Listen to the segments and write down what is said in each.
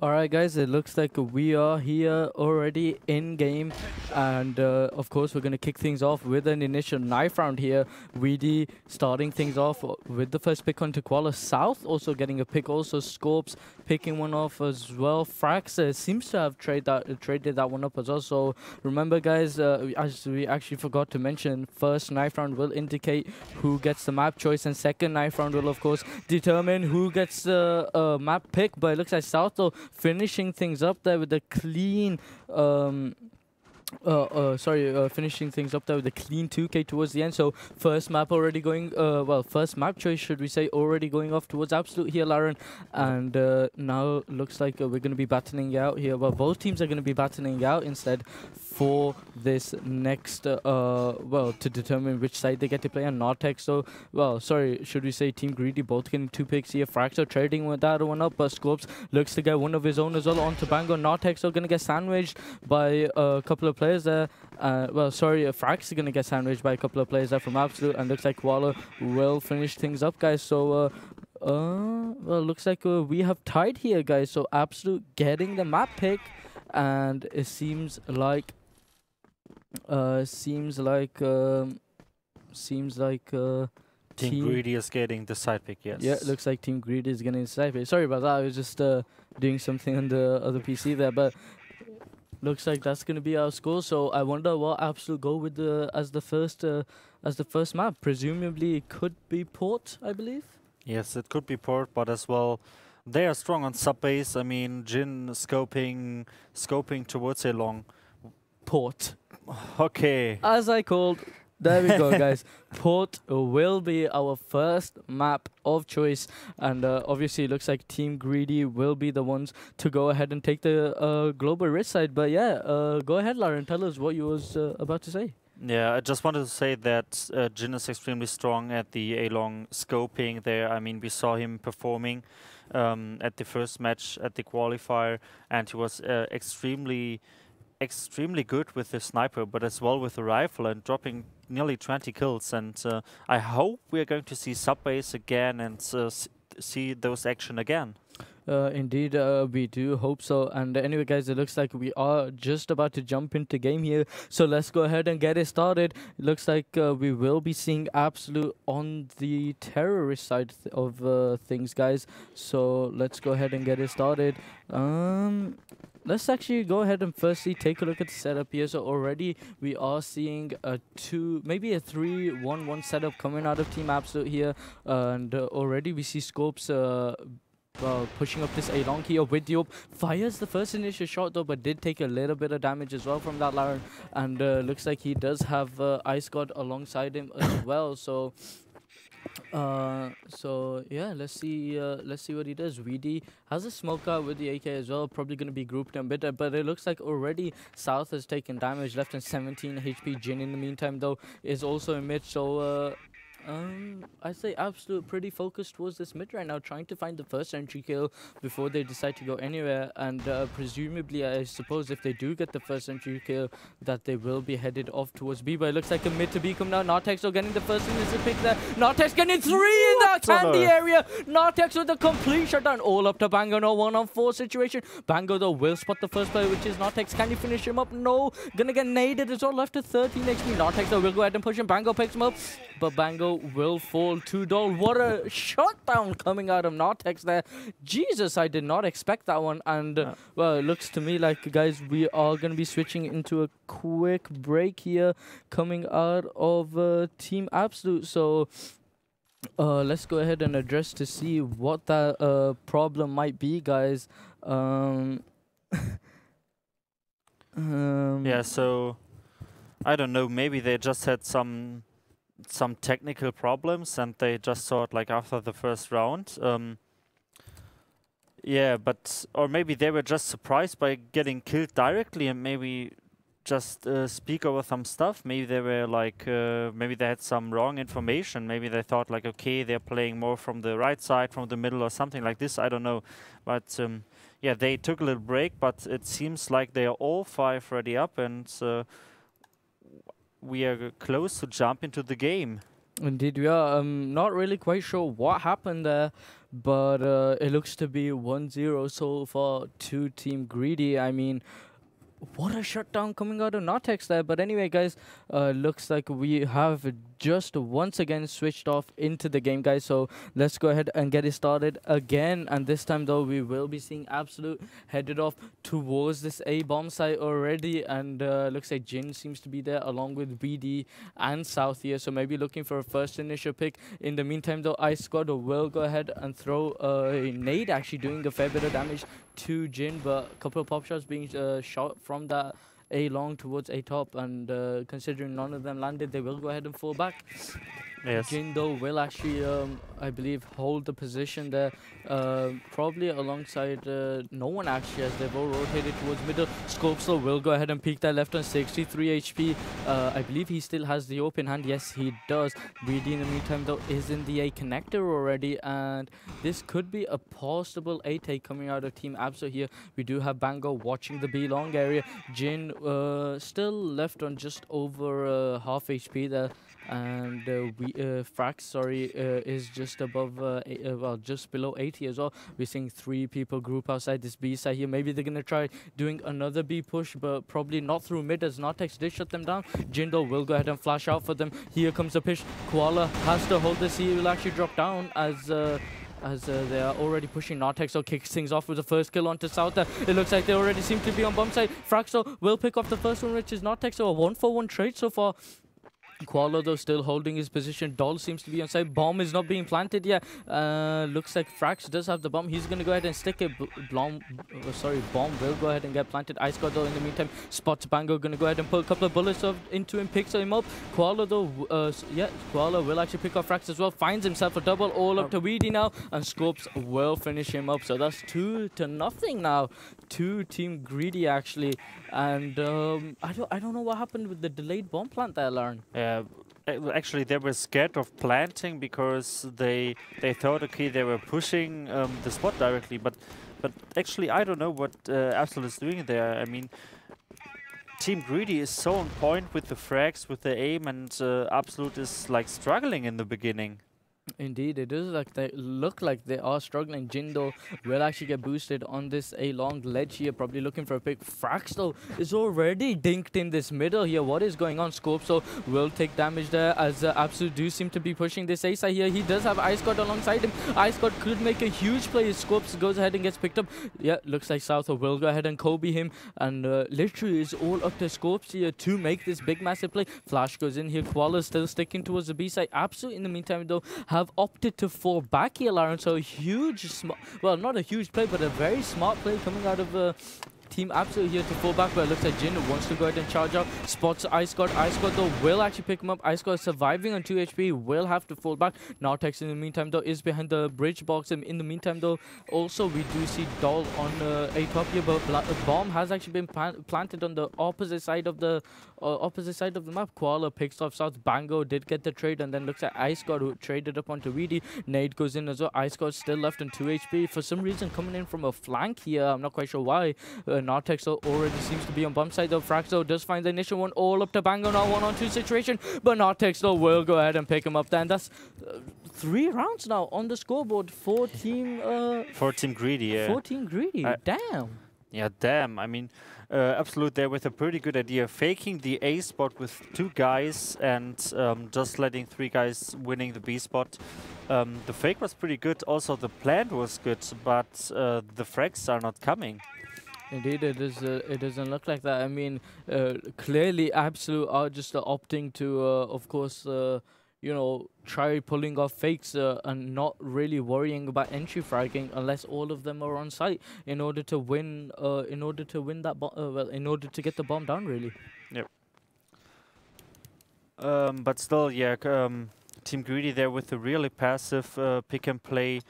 Alright guys, it looks like we are here already in game, and of course we're going to kick things off with an initial knife round here. Weedy starting things off with the first pick onto Koala. South also getting a pick, also Scorps picking one off as well. Frax seems to have traded that one up as well. So remember guys, as we actually forgot to mention, first knife round will indicate who gets the map choice, and second knife round will of course determine who gets the map pick. But it looks like South though finishing things up there with a clean finishing things up there with a clean 2K towards the end. So first map already going, first map choice should we say, already going off towards Absolute here, Laren. And now looks like we're going to be battling out here. Well, both teams are going to be battling out instead for this next, to determine which side they get to play on. Nartek, so, should we say Team Greedy both getting 2 picks here. Fraxo trading with that one up, but Scorps looks to get one of his own as well onto Bango. Nartek so going to get sandwiched by a couple of players there. Frax is going to get sandwiched by a couple of players there from Absolute, and looks like Koala will finish things up, guys. So, looks like we have tied here, guys. So Absolute getting the map pick, and it seems like Team Greedy is getting the side pick, yes. Yeah, it looks like Team Greedy is getting the side pick. Sorry about that, I was just doing something on the other PC there, but looks like that's going to be our score. So I wonder what Absolute go with as the first map. Presumably it could be Port, I believe. Yes, it could be Port, but as well, they are strong on sub base. I mean, Jin scoping towards a long Port. Okay. As I called. There we go, guys. Port will be our first map of choice, and obviously it looks like Team Greedy will be the ones to go ahead and take the global risk side. But yeah, go ahead, Lauren, tell us what you was about to say. Yeah, I just wanted to say that Jin is extremely strong at the A-long scoping there. I mean, we saw him performing at the first match at the qualifier, and he was extremely good with the sniper, but as well with the rifle, and dropping nearly 20 kills. And I hope we are going to see sub-base again and see those action again. Indeed, we do hope so. And anyway, guys, it looks like we are just about to jump into game here. So let's go ahead and get it started. It looks like we will be seeing Absolute on the terrorist side of things, guys. So let's go ahead and get it started. Let's actually go ahead and firstly take a look at the setup here. So already we are seeing maybe a 3-1-1 setup coming out of Team Absolute here. And already we see Scopes pushing up this A-long here with the fires the first initial shot though, but did take a little bit of damage as well from that Laren. And looks like he does have Ice God alongside him as well. So yeah, let's see what he does. Weedy has a smoke out with the AK as well, probably going to be grouped a bit, but it looks like already South has taken damage, left in 17 HP. Jin in the meantime though is also in mid, so I'd say Absolute pretty focused towards this mid right now, trying to find the first entry kill before they decide to go anywhere. And presumably, I suppose if they do get the first entry kill, that they will be headed off towards B. But it looks like a mid to B come now. Nartex getting the first initial pick there. Nartex getting 3 in that handy area. Nartex with a complete shutdown. All up to Bango. No 1-on-4 situation. Bango though will spot the first player, which is Nartex. Can he finish him up? No. Gonna get naded as well. Left to 13 HP. Nartex though will go ahead and push him. Bango picks him up, but Bango will fall to Dol. What a shutdown coming out of Nartex there. Jesus, I did not expect that one. And well, it looks to me like, guys, we are going to be switching into a quick break here coming out of Team Absolute. So let's go ahead and address to see what that problem might be, guys. Yeah, so I don't know, maybe they just had some technical problems and they just thought like after the first round, yeah, but or maybe they were just surprised by getting killed directly and maybe just speak over some stuff. Maybe they were like maybe they had some wrong information. Maybe they thought like, okay, they're playing more from the right side, from the middle or something like this. I don't know, but yeah, they took a little break, but it seems like they are all 5 ready up, and we are close to jump into the game. Indeed, we are. Not really quite sure what happened there, but it looks to be 1-0 so far to Team Greedy. I mean, what a shutdown coming out of Nartex there. But anyway, guys, looks like we have just once again switched off into the game, guys. So let's go ahead and get it started again. And this time, though, we will be seeing Absolute headed off towards this A-bomb site already. And looks like Jin seems to be there along with BD and South here. So maybe looking for a first initial pick. In the meantime, though, Ice Squad will go ahead and throw a nade, actually doing a fair bit of damage to Jin, but a couple of pop shots being shot from that A long towards A top, and considering none of them landed, they will go ahead and fall back. Yes. Jin, though, will actually, I believe, hold the position there, probably alongside no one actually, as they've all rotated towards middle. Scopes, though, will go ahead and peek that left on 63 HP. I believe he still has the open hand. Yes, he does. BD, in the meantime, though, is in the A connector already, and this could be a possible A take coming out of Team Abso here. We do have Bango watching the B long area. Jin still left on just over half HP there. And Frax, sorry, is just above, well, just below 80 as well. We're seeing 3 people group outside this B side here. Maybe they're going to try doing another B push, but probably not through mid, as Nartex did shut them down. Jindo will go ahead and flash out for them. Here comes the push. Koala has to hold this. He will actually drop down as they are already pushing. Nartex, so kicks things off with the first kill onto South. It looks like they already seem to be on bomb side. Fraxo will pick off the first one, which is Nartex, so a 1-for-1 trade so far. Koala, though, still holding his position. Doll seems to be on side. Bomb is not being planted yet. Looks like Frax does have the bomb. He's going to go ahead and stick it. Bomb will go ahead and get planted. Ice God, though, in the meantime, spots Bango. Going to go ahead and put a couple of bullets into him. Picks him up. Koala, though, yeah, Koala will actually pick off Frax as well. Finds himself a double all up to Weedy now. And Scopes will finish him up. So that's 2-0 now to Team Greedy, actually. And I don't know what happened with the delayed bomb plant there, Lauren. Actually, they were scared of planting because they thought, okay, they were pushing the spot directly, but actually I don't know what Absolute is doing there. I mean, Team Greedy is so on point with the frags, with the aim, and Absolute is like struggling in the beginning. Indeed, it is like they look like they are struggling. Jindo will actually get boosted on this A long ledge here, probably looking for a pick. Frax, though, is already dinked in this middle here. What is going on? Scope, so will take damage there, as Absolute do seem to be pushing this A side here. He does have Ice God alongside him. Ice God could make a huge play. Scopes goes ahead and gets picked up. Yeah, looks like South will go ahead and Kobe him, and literally is all up to Scopes here to make this big massive play. Flash goes in here. Koala still sticking towards the B side. Absolute, in the meantime, though, have opted to fall back here, Lauren. So a huge, well, not a huge play, but a very smart play coming out of Team Absolute here to fall back, but it looks like Jin wants to go ahead and charge out. Spots Ice God. Ice God, though, will actually pick him up. Ice God surviving on 2 HP, will have to fall back. Nartex, in the meantime, though, is behind the bridge box. And in the meantime, though, also we do see Doll on a top here, but bomb has actually been planted on the opposite side of the map. Koala picks off South. Bango did get the trade, and then looks at Ice God, who traded up onto Weedy. Nade goes in as well. Ice God still left on 2 HP. For some reason, coming in from a flank here. I'm not quite sure why. Nartex already seems to be on bump side, though. Fraxo does find the initial one all up to Bango now, 1-on-2 situation, but Nartex, though, will go ahead and pick him up then. That's 3 rounds now on the scoreboard for Team Greedy, yeah. For Team Greedy, damn. Yeah, damn. I mean, Absolute there with a pretty good idea, faking the A spot with 2 guys and just letting 3 guys winning the B spot. The fake was pretty good. Also, the plan was good, but the frags are not coming. Indeed, it is. It doesn't look like that. I mean, clearly, Absolute are just opting to, of course, you know, try pulling off fakes and not really worrying about entry fragging unless all of them are on site in order to win. In order to win that, well, in order to get the bomb down, really. Yep. But still, yeah. Team Greedy there with a really passive pick and play.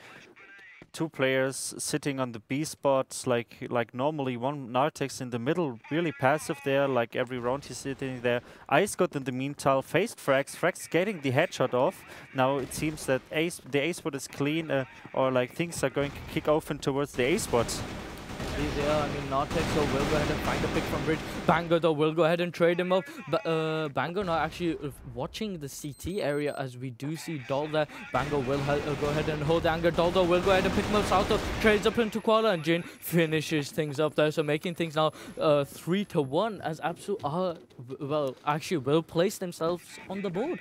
2 players sitting on the B spots, like normally one Nartex in the middle, really passive there, like every round he's sitting there. Ice God in the meantime faced Frax. Frax getting the headshot off. Now it seems that the A spot is clean, or like things are going to kick open towards the A spot. Indeed, yeah. I mean, Nartek, so will go ahead and find a pick from Bridge. Bango, though, will go ahead and trade him up. But Bango now actually watching the CT area as we do see Doll there. Bango will go ahead and hold the anger. Doll, though, will go ahead and pick him up. Salto trades up into Koala, and Jin finishes things up there. So making things now 3-1 as Absolute are, well, actually will place themselves on the board.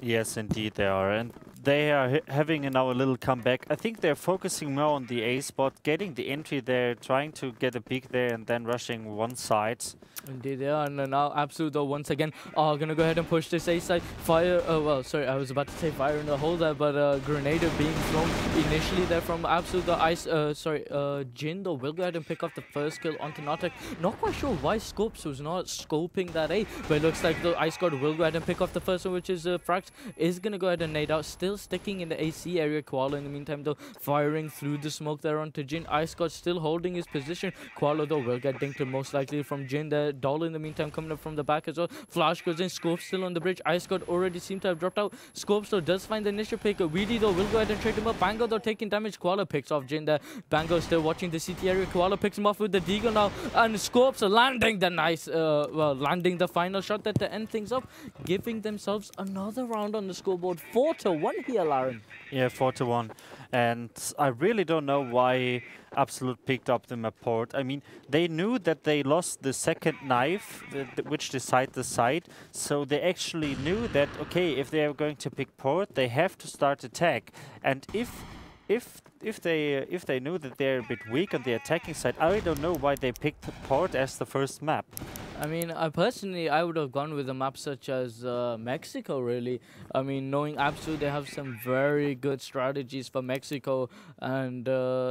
Yes, indeed they are. And they are having now a little comeback. I think they're focusing more on the A spot, getting the entry there, trying to get a pick there, and then rushing one side. Indeed, yeah, and now Absolute, though, once again are going to go ahead and push this A side. Fire, well, sorry, I was about to say fire in the hole there, but grenade being thrown initially there from Absolute. The Jin, though, will go ahead and pick up the first kill onto Nartek. Not quite sure why Scopes was not scoping that A, but it looks like the Ice God will go ahead and pick off the first one, which is Frax is going to go ahead and nade out. Still sticking in the AC area. Koala in the meantime, though, firing through the smoke there onto Jin. Ice God still holding his position. Koala, though, will get dinked most likely from Jin there. Doll in the meantime coming up from the back as well. Flash goes in. Scopes still on the bridge. Ice God already seemed to have dropped out. Scopes, though, does find the initial pick. Weedy, though, will go ahead and trade him up. Bango, though, taking damage. Koala picks off Jin there. Bango still watching the CT area. Koala picks him off with the Deagle now. And Scopes landing the nice, landing the final shot there to end things up, giving themselves another round on the scoreboard. 4-1 here, Lauren. Yeah, 4-1. And I really don't know why Absolute picked up the map port. I mean, they knew that they lost the second knife, which decide the side. So they actually knew that, okay, if they are going to pick port, they have to start attack. And if they knew that they're a bit weak on the attacking side, I don't know why they picked port as the first map. I mean, personally, I would have gone with a map such as Mexico, really. I mean, knowing Absolute, they have some very good strategies for Mexico. And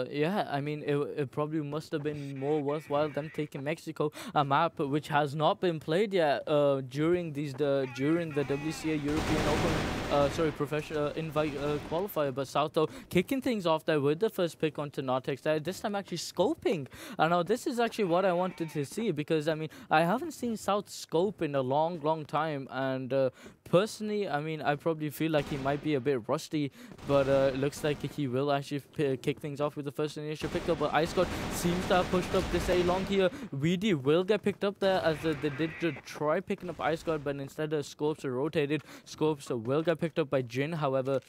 yeah, I mean, it probably must have been more worthwhile them taking Mexico, a map which has not been played yet during the WCA European Open, professional invite qualifier. But South, though, kicking things off there with the first pick onto Nartex there, this time actually scoping. And now this is actually what I wanted to see, because, I mean, I haven't seen South scope in a long time, and personally, I mean, I probably feel like he might be a bit rusty, but it looks like he will actually kick things off with the first initial pickup. But Ice God seems to have pushed up this A long here. Weedy will get picked up there, as they did try picking up Ice God, but instead Scopes are rotated. Scopes will get picked up by Jin, however.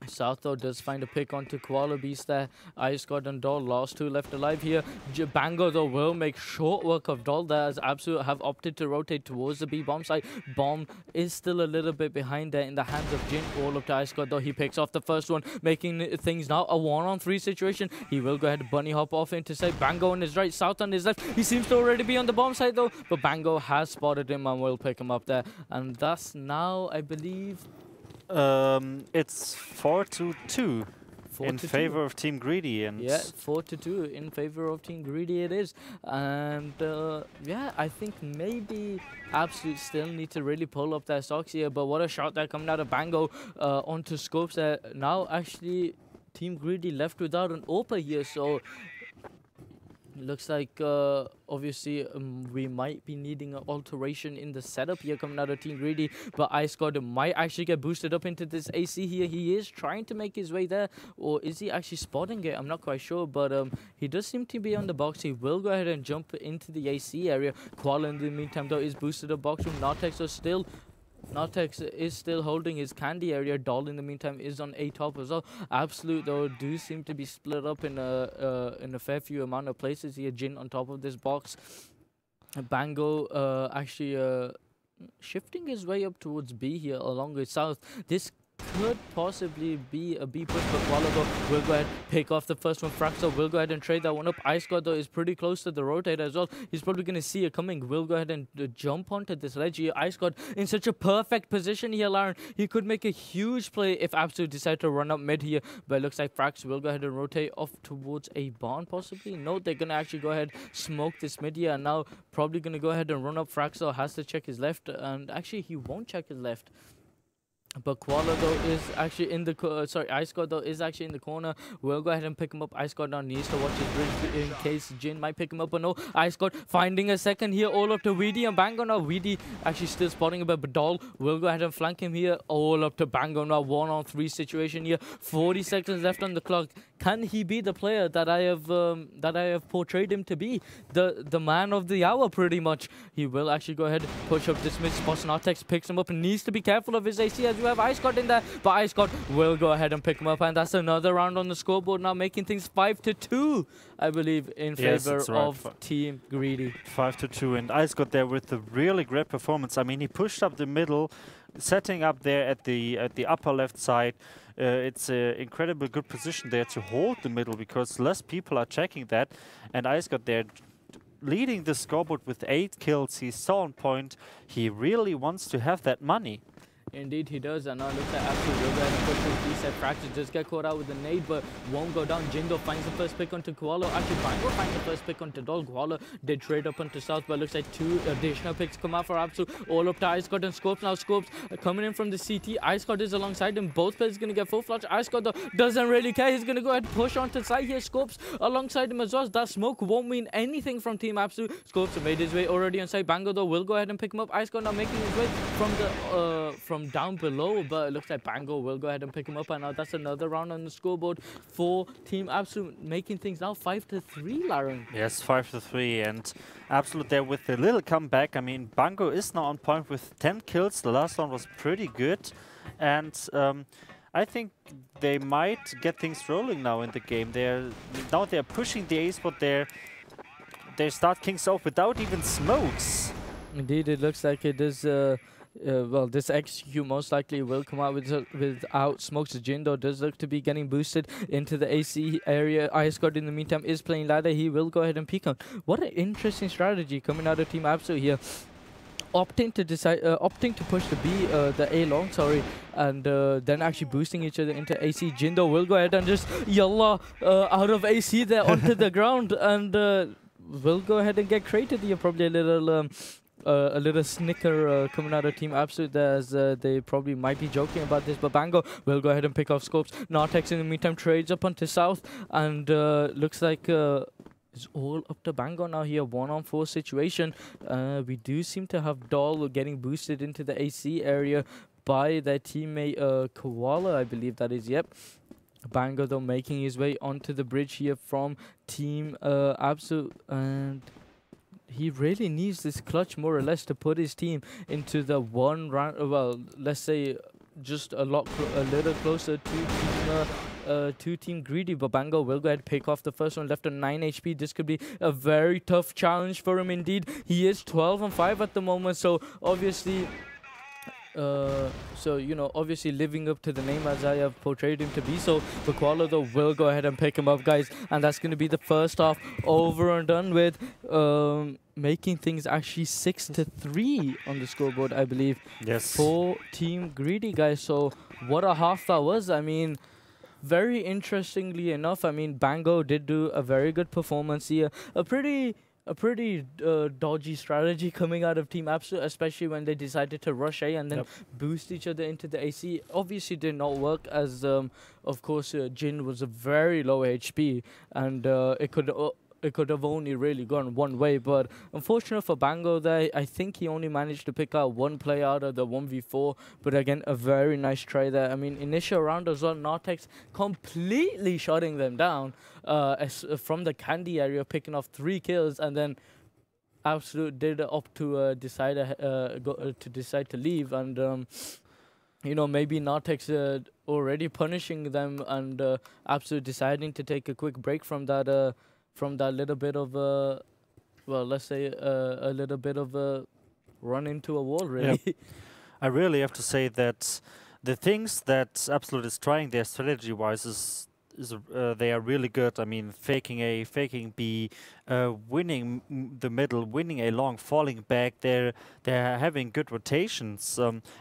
South, though, does find a pick onto Koala Beast there. Ice God and Doll, last two left alive here. Bango, though, will make short work of Doll there, as Absolute have opted to rotate towards the B bomb side. Bomb is still a little bit behind there in the hands of Jin. All up to Ice God, though. He picks off the first one, making things now a 1-on-3 situation. He will go ahead and bunny hop off into side. Bango on his right, South on his left. He seems to already be on the bomb side, though, but Bango has spotted him and will pick him up there. And thus now, I believe, it's 4-2 in favor of Team Greedy, and yeah, 4-2 in favor of Team Greedy it is. And yeah, I think maybe Absolute still need to really pull up their socks here. But what a shot there coming out of Bango onto Scopes there. Now actually Team Greedy left without an Opa here, so looks like obviously we might be needing an alteration in the setup here coming out of Team Greedy, but Ice God might actually get boosted up into this AC here. He is trying to make his way there, or is he actually spotting it? I'm not quite sure, but he does seem to be on the box. He will go ahead and jump into the AC area. Koala in the meantime, though, is boosted up box room. Nartex are still Nartex is still holding his candy area. Doll in the meantime is on A top as well. Absolute, though, do seem to be split up in a fair few amount of places here. Jin on top of this box. Bango actually shifting his way up towards B here along with South. This could possibly be a B push, but Koala, though, will go ahead pick off the first one. Fraxel will go ahead and trade that one up. Ice God, though, is pretty close to the rotate as well. He's probably going to see it coming. Will go ahead and jump onto this ledge here. Ice God in such a perfect position here, Lauren. He could make a huge play if Absolute decide to run up mid here, but it looks like Frax will go ahead and rotate off towards a barn possibly. No, they're going to actually go ahead smoke this mid here, and now probably going to go ahead and run up. Fraxel has to check his left, and actually he won't check his left. But Koala, though, is actually in the Ice God, though, is actually in the corner. We'll go ahead and pick him up. Ice God now needs to watch his bridge in case Jin might pick him up. But no, Ice God finding a second here, all up to Weedy and Bango now. Weedy actually still spotting a bit, but Doll will go ahead and flank him here, all up to Bango now. 1-on-3 situation here. 40 seconds left on the clock. can he be the player that I have portrayed him to be, the man of the hour pretty much. He will actually go ahead, push up this mid spot. Nartex picks him up and needs to be careful of his AC as you have Ice God in there, but Ice God will go ahead and pick him up, and that's another round on the scoreboard now, making things 5-2, I believe, in favor of Team Greedy. 5-2, and Ice got there with a really great performance. I mean, he pushed up the middle, setting up there at the upper left side. It's an incredibly good position there to hold the middle because less people are checking that, and Ice got there leading the scoreboard with 8 kills. He's so on point. He really wants to have that money. Indeed he does, and now looks like absolute will go ahead and push his reset. Fracture just get caught out with the nade, but won't go down. Jindo finds the first pick onto Koala. Actually, Bango finds the first pick onto Dol. Koala did trade up onto South, but looks like 2 additional picks come out for Absol. All up to Ice God and Scopes. Now Scopes coming in from the CT. Ice God is alongside him. Both players going to get full flash. Ice God though doesn't really care. He's going to go ahead and push onto the side here. Scopes alongside him as well. That smoke won't mean anything from Team Absol. Scopes made his way already inside. Bango though will go ahead and pick him up. Ice God now making his way from the from down below, but it looks like Bango will go ahead and pick him up, and now that's another round on the scoreboard for Team Absolute, making things now 5-3, Laren. Yes, 5-3, and Absolute there with a little comeback. I mean, Bango is now on point with 10 kills. The last one was pretty good, and I think they might get things rolling now in the game. They're pushing the eSport there. They start Kings off without even smokes. Indeed, it looks like it is. Well, this XQ most likely will come out without smokes. Jindo does look to be getting boosted into the AC area. Ice God in the meantime is playing ladder. He will go ahead and peek on. What an interesting strategy coming out of Team Absolute here. Opting to push the A long, sorry, and then actually boosting each other into AC. Jindo will go ahead and just yalla out of AC there onto the ground, and will go ahead and get created here. Probably a little snicker coming out of Team Absolute there, as they probably might be joking about this, but Bango will go ahead and pick off Scopes. Nartex in the meantime trades up onto South, and looks like it's all up to Bango now here. 1-on-4 situation. We do seem to have Doll getting boosted into the AC area by their teammate Koala, I believe that is, yep. Bango though making his way onto the bridge here from Team Absolute, and he really needs this clutch more or less to put his team into the one round. Well, let's say just a little closer to Team Greedy. But Bango will go ahead and pick off the first one, left on 9 HP. This could be a very tough challenge for him indeed. He is 12-5 at the moment, so obviously. You know, obviously living up to the name as I have portrayed him to be. So Koala though will go ahead and pick him up, guys, and that's going to be the first half over and done with, making things actually 6-3 on the scoreboard, I believe. Yes. For Team Greedy, guys. So what a half that was. I mean, very interestingly enough, I mean, Bango did do a very good performance here. A pretty dodgy strategy coming out of Team Absolute, especially when they decided to rush A and then boost each other into the AC. Obviously did not work, as of course Jin was a very low HP, and it could have only really gone one way. But unfortunate for Bango there, I think he only managed to pick out one play out of the 1v4. But again, a very nice try there. I mean, initial round as well, Nartex completely shutting them down from the candy area, picking off 3 kills, and then Absolute did opt to decide to leave, and you know, maybe Nartex already punishing them, and Absolute deciding to take a quick break from that little bit of well, let's say a little bit of a run into a wall, really. Yep. I really have to say that the things that Absolute is trying there strategy-wise is they are really good. I mean, faking A, faking B, winning the middle, winning A long, falling back. They're having good rotations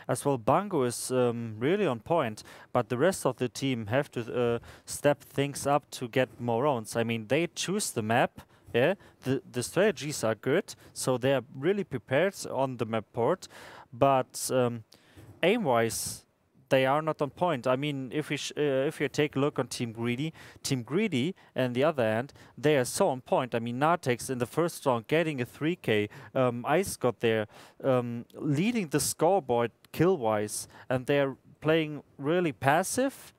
as well. Bango is really on point, but the rest of the team have to step things up to get more rounds. I mean, they choose the map. Yeah, the strategies are good, so they are really prepared on the map board, but aim-wise, they are not on point. I mean, if you take a look on Team Greedy, and the other hand, they are so on point. I mean, Nartex in the first round getting a 3K, Ice got there, leading the scoreboard kill-wise, and they're playing really passive.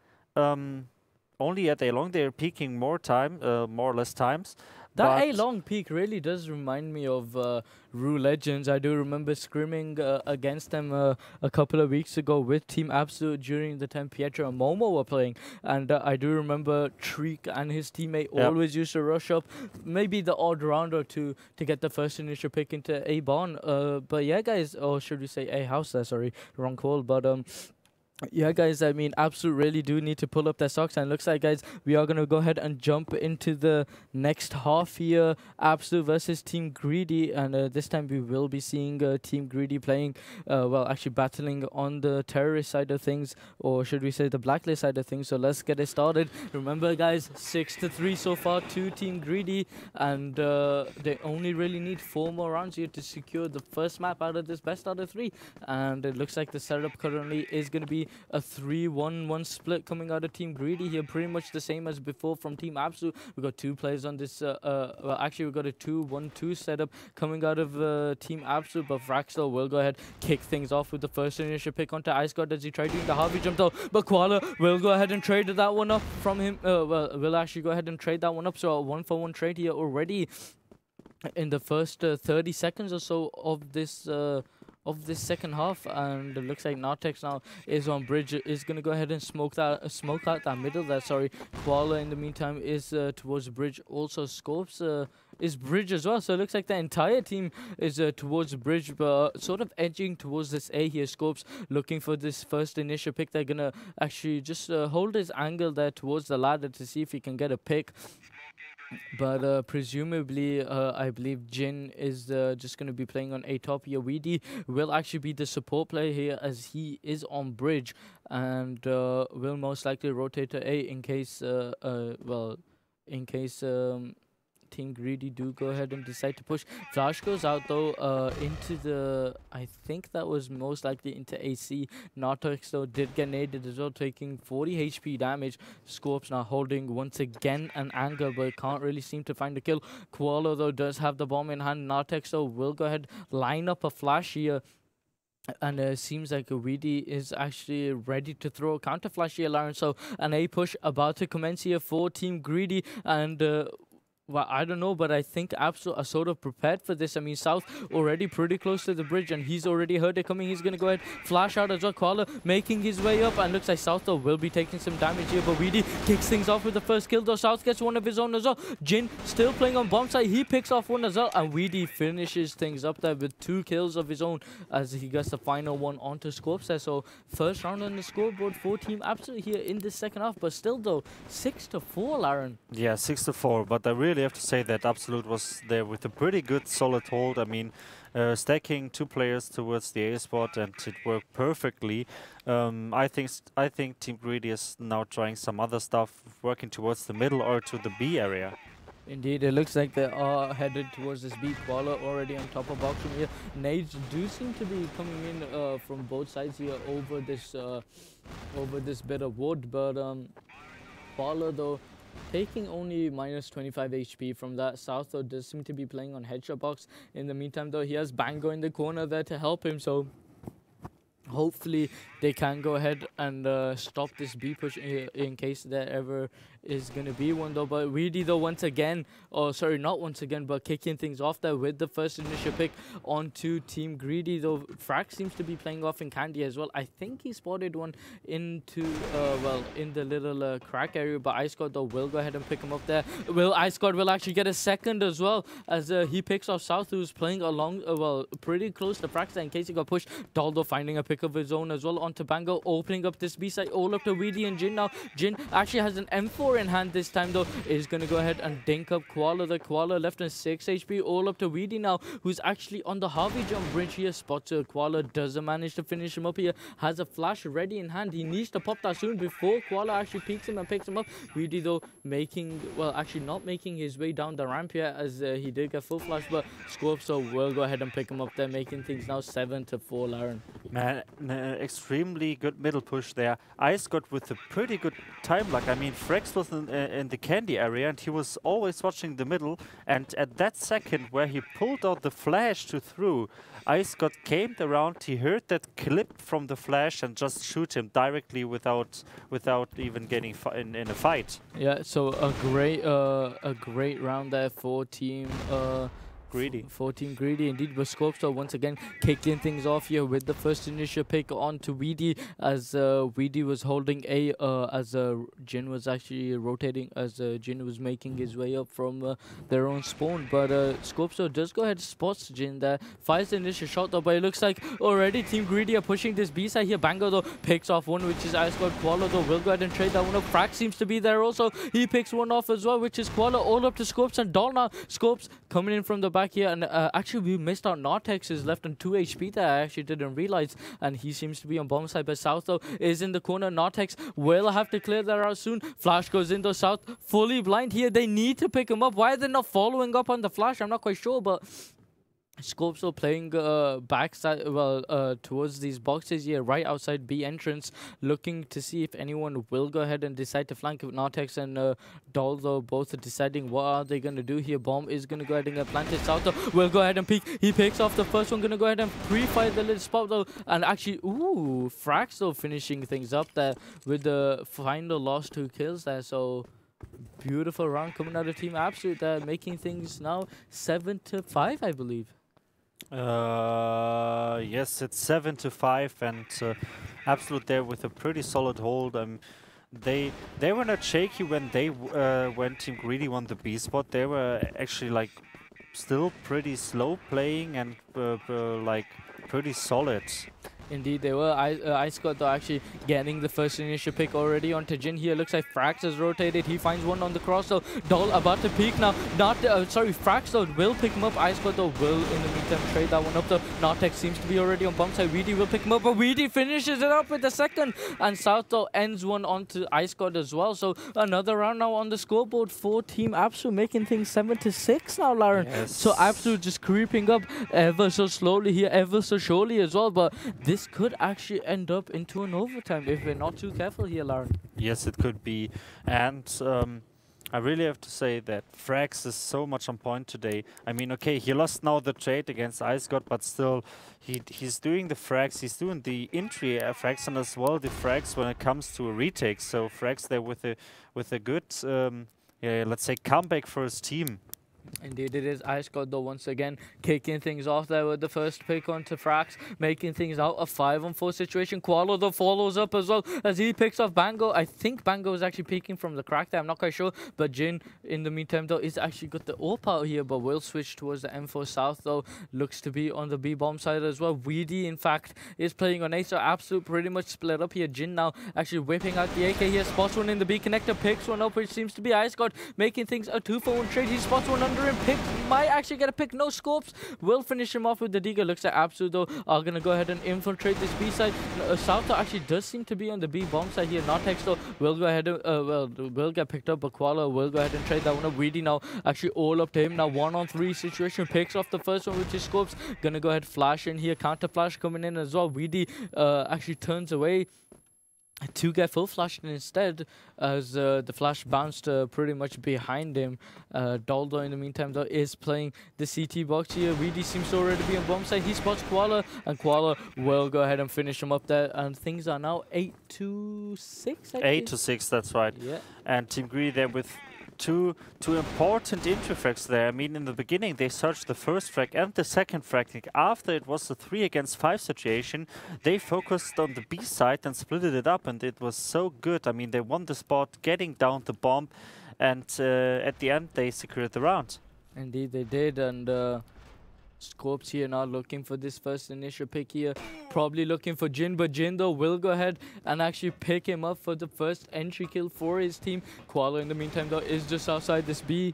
only at A-Long they're peaking more or less times. That But A-Long peak really does remind me of Rue Legends. I do remember scrimming against them a couple of weeks ago with Team Absolute during the time Pietro and Momo were playing. And I do remember Treek and his teammate always used to rush up, maybe the odd round or two, to get the first initial pick into A-Barn. But yeah, guys, or should we say A-House there, sorry, wrong call. But yeah, guys, I mean, Absolute really do need to pull up their socks. And looks like, guys, we are going to go ahead and jump into the next half here. Absolute versus Team Greedy. And this time we will be seeing Team Greedy playing, well, actually battling on the terrorist side of things. Or should we say the blacklist side of things. So let's get it started. Remember, guys, 6-3 so far to Team Greedy. And they only really need 4 more rounds here to secure the first map out of this best out of 3. And it looks like the setup currently is going to be a 3-1-1 split coming out of Team Greedy here, pretty much the same as before from Team Absolute. We got 2 players on this. Well, actually, we got a 2-1-2 setup coming out of Team Absolute, but Fraxel will go ahead kick things off with the first initial pick onto Ice God as he tried doing the Harvey jump though. But Koala will go ahead and trade that one up from him. Well, we'll actually go ahead and trade that one up. So a 1-for-1 trade here already in the first 30 seconds or so of this second half. And it looks like Nartex now is on bridge, is going to go ahead and smoke out that middle there. Sorry, Koala in the meantime is towards bridge. Also Scopes is bridge as well, so it looks like the entire team is towards bridge, but sort of edging towards this A here. Scopes looking for this first initial pick. They're gonna actually just hold his angle there towards the ladder to see if he can get a pick. But presumably, I believe Jin is just going to be playing on A top here. Weedy will actually be the support player here as he is on bridge, and will most likely rotate to A in case, well, in case Team Greedy do go ahead and decide to push. Flash goes out though into the, I think that was most likely into AC. Nartex though did get naded as well, taking 40 HP damage. Scorps now holding once again an angle, but can't really seem to find a kill. Koala though does have the bomb in hand. Nartex though will go ahead line up a flash here. And seems like Weedy is actually ready to throw a counter flash here, Lauren. So an A push about to commence here for Team Greedy. And well, I don't know, but I think Absolute are sort of prepared for this. I mean, South already pretty close to the bridge, and he's already heard it coming. He's going to go ahead, flash out as well. Koala making his way up, and looks like South, though, will be taking some damage here. But Weedy kicks things off with the first kill, though. South gets one of his own as well. Jin still playing on bomb side. He picks off one as well, and Weedy finishes things up there with 2 kills of his own as he gets the final one onto Scopes there. So first round on the scoreboard for Team Absolute here in the second half, but still, though, 6-4, Lauren. yeah, 6-4, but I really have to say that Absolute was there with a pretty good solid hold. I mean, stacking 2 players towards the A spot, and it worked perfectly. I think Team Greedy is now trying some other stuff, working towards the middle or to the B area. Indeed, it looks like they are headed towards this B. Koala already on top of box from here. Nades do seem to be coming in from both sides here over this bit of wood, but Koala though taking only minus 25 HP from that. South though does seem to be playing on headshot box. In the meantime though, he has Bango in the corner there to help him, so hopefully they can go ahead and stop this B push in case there ever is going to be one though. But Weedy though once again, oh sorry, not once again, but kicking things off there with the first initial pick onto Team Greedy though. Frax seems to be playing off in Candy as well. I think he spotted one into well, in the little crack area, but Ice God though will go ahead and pick him up there. Ice God will actually get a second as well as he picks off South, who's playing along well, pretty close to Frax in case he got pushed. Daldo finding a pick of his own as well onto Bango, opening up this B side all up to Weedy and Jin now. Jin actually has an M4 in hand this time though, is going to go ahead and dink up Koala. The Koala left on 6 HP, all up to Weedy now, who's actually on the Harvey jump bridge here. Spots Koala, doesn't manage to finish him up here, has a flash ready in hand. He needs to pop that soon before Koala actually peeks him and picks him up. Weedy though making, well actually not making his way down the ramp here as he did get full flash, but Scorpso will go ahead and pick him up there, making things now 7-4, Lauren. Man, extremely good middle push there. Ice got with a pretty good time luck. I mean, Frex was was in the candy area, and he was always watching the middle. And at that second, where he pulled out the flash to through, iScott came around. He heard that clip from the flash and just shoot him directly without even getting in a fight. Yeah, so a great round there for team Greedy. For Team Greedy, indeed. But Scorpstar once again kicking things off here with the first initial pick on to Weedy, as Weedy was holding A, as Jin was actually rotating, as Jin was making his way up from their own spawn. But Scorpstar does go ahead, spots Jin there, fires the initial shot though, but it looks like already Team Greedy are pushing this B side here. Bango though picks off one, which is iSquad. Koala though will go ahead and trade that one up. Frack seems to be there also. He picks one off as well, which is Koala, all up to Scorps and Doll now. Scorps coming in from the back here, and actually we missed out. Nartex is left on 2 HP there. I actually didn't realize, and he seems to be on bomb side, but South though is in the corner. Nartex will have to clear that out soon. Flash goes in though. South fully blind here. They need to pick him up. Why are they not following up on the flash? I'm not quite sure, but Scorpio playing backside, towards these boxes here, right outside B entrance, looking to see if anyone will go ahead and decide to flank. Nartex and Doll though both are deciding what are they going to do here. Bomb is going to go ahead and get planted. South though will go ahead and peek. He picks off the first one, going to go ahead and pre-fire the little spot though, and actually, ooh, Frax though finishing things up there with the final last 2 kills there. So beautiful round coming out of Team Absolute there, making things now 7-5, I believe. Yes, it's 7-5, and Absolute there with a pretty solid hold. They were not shaky when when Team Greedy won the B spot. They were actually like still pretty slow playing and like pretty solid. Indeed, they were. iScott though actually getting the first initial pick already onto Jin here. Looks like Frax has rotated. He finds one on the cross. So Doll about to peek now. Frax though will pick him up. iScott though will in the meantime trade that one up though. Nartex seems to be already on bomb side. Weedy will pick him up, but Weedy finishes it up with the second. And South though ends one onto iScott as well. So another round now on the scoreboard for Team Absolute, making things 7-6 now, Lauren. Yes. So Absolute just creeping up ever so slowly here, ever so surely as well. But this could actually end up into an overtime if we're not too careful here, Lauren. Yes, it could be. And I really have to say that Frax is so much on point today. I mean, okay, he lost now the trade against iScott, but still, he's doing the frags, he's doing the entry frags, and as well the frags when it comes to a retake. So Frax there with a good, let's say, comeback for his team. Indeed it is. iScott though once again kicking things off there with the first pick onto Frax, making things out a 5-on-4 situation. Koala though follows up as well as he picks off Bango. I think Bango is actually peeking from the crack there, I'm not quite sure, but Jin in the meantime though is actually got the AWP out here, but will switch towards the M4 South though, looks to be on the B bomb side as well. Weedy in fact is playing on A, so Absolute pretty much split up here. Jin now actually whipping out the AK here, spots one in the B connector, picks one up, which seems to be iScott, making things a 2-for-1 trade. He spots one under him, pick, might actually get a pick, no scopes, will finish him off with the Diga. Looks like Absolute though are gonna go ahead and infiltrate this B side. South actually does seem to be on the B bomb side here. Nartex though will go ahead and will get picked up, but Koala will go ahead and trade that one up. Weedy now actually all up to him now, 1-on-3 situation, picks off the first one, which is scopes, gonna go ahead flash in here, counter flash coming in as well. Weedy actually turns away to get full flashed instead, as the flash bounced pretty much behind him. Doldo in the meantime though is playing the CT box here. Weedy seems to already be on bomb side. He spots Koala, and Koala will go ahead and finish him up there, and things are now 8-6. 8-6, that's right. Yeah. And Team Greedy there with two important entry frags there. I mean, in the beginning they searched the first frag and the second frag. After it was the 3-against-5 situation, they focused on the B side and split it up, and it was so good. I mean, they won the spot, getting down the bomb, and at the end they secured the round. Indeed they did, and Scopes here now looking for this first initial pick here, probably looking for Jin, but Jin though will go ahead and actually pick him up for the first entry kill for his team. Koala in the meantime though is just outside this B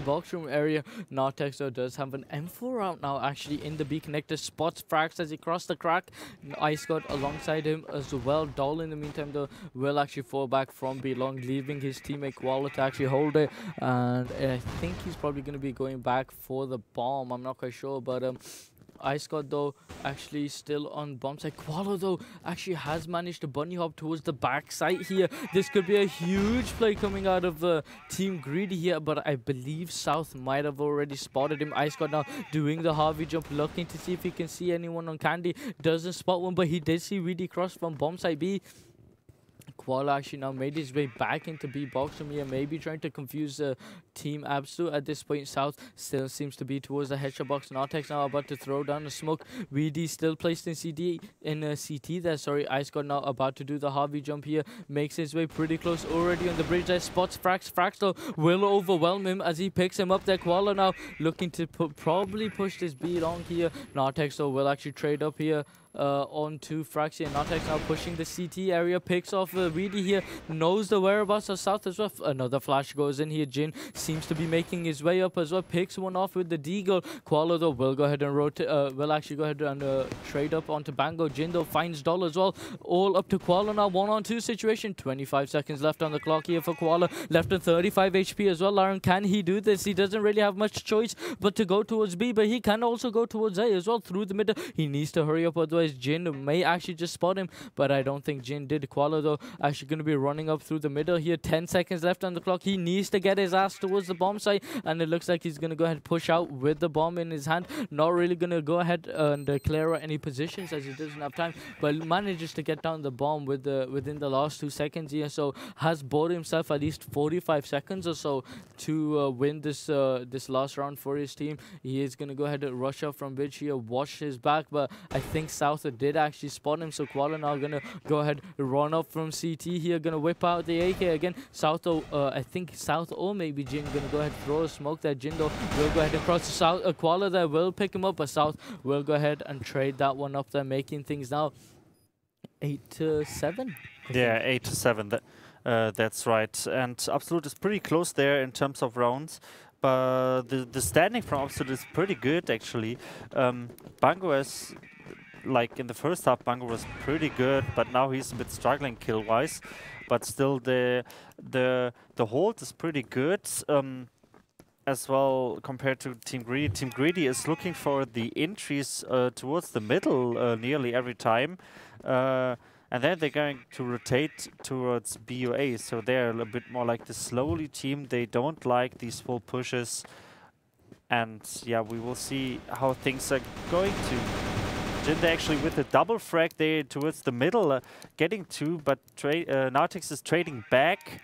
box room area. Nartex though does have an M4 out now actually in the B connector, spots Frax as he crossed the crack. iScott alongside him as well. Doll in the meantime though will actually fall back from B long, leaving his teammate Koala to actually hold it, and I think he's probably going to be going back for the bomb, I'm not quite sure, but Ice God though actually still on bomb side. Qualo though actually has managed to bunny hop towards the back side here. This could be a huge play coming out of Team Greedy here, but I believe South might have already spotted him. Ice God now doing the Harvey jump, looking to see if he can see anyone on Candy. Doesn't spot one, but he did see Reedy cross from bomb side B. Koala actually now made his way back into B box from here, maybe trying to confuse Team Absolute at this point. South still seems to be towards the headshot box. Nartex now about to throw down a smoke. VD still placed in CT there. Sorry, Ice God now about to do the Harvey jump here. Makes his way pretty close already on the bridge there. Spots Frax. Frax though will overwhelm him as he picks him up there. Koala now looking to probably push this B long here. Nartex though will actually trade up here. Onto Fraxi and Nartex now pushing the CT area, picks off Reedy here, knows the whereabouts of South as well. Another flash goes in here. Jin seems to be making his way up as well, picks one off with the Deagle. Koala though will go ahead and rotate, will actually go ahead and trade up onto Bango. Jin though finds Doll as well, all up to Koala now, 1-on-2 situation. 25 seconds left on the clock here for Koala, left at 35 HP as well. Lauren, can he do this? He doesn't really have much choice but to go towards B, but he can also go towards A as well through the middle. He needs to hurry up, otherwise Jin may actually just spot him, but I don't think Jin did. Koala though actually going to be running up through the middle here. 10 seconds left on the clock. He needs to get his ass towards the bomb site, and it looks like he's going to go ahead and push out with the bomb in his hand. Not really going to go ahead and clear out any positions as he doesn't have time, but manages to get down the bomb with within the last 2 seconds here, so has bought himself at least 45 seconds or so to win this this last round for his team. He is going to go ahead and rush up from bridge here, watch his back, but I think South did actually spot him, so Koala now gonna go ahead run up from CT here, gonna whip out the AK again. South I think South or maybe Jin gonna go ahead throw a smoke there. Jin though will go ahead and cross the South. Koala there will pick him up, but South will go ahead and trade that one up there, making things now 8-7. Yeah, 8-7. That's right. And Absolute is pretty close there in terms of rounds. But the standing from Absolute is pretty good actually. Bango has, like in the first half, Bango was pretty good, but now he's a bit struggling kill-wise. But still, the hold is pretty good as well compared to Team Greedy. Team Greedy is looking for the entries towards the middle nearly every time. And then they're going to rotate towards BUA, so they're a little bit more like the slowly team. They don't like these full pushes. And yeah, we will see how things are going to. Jin actually with a double frag there towards the middle, getting two, but Nartex is trading back.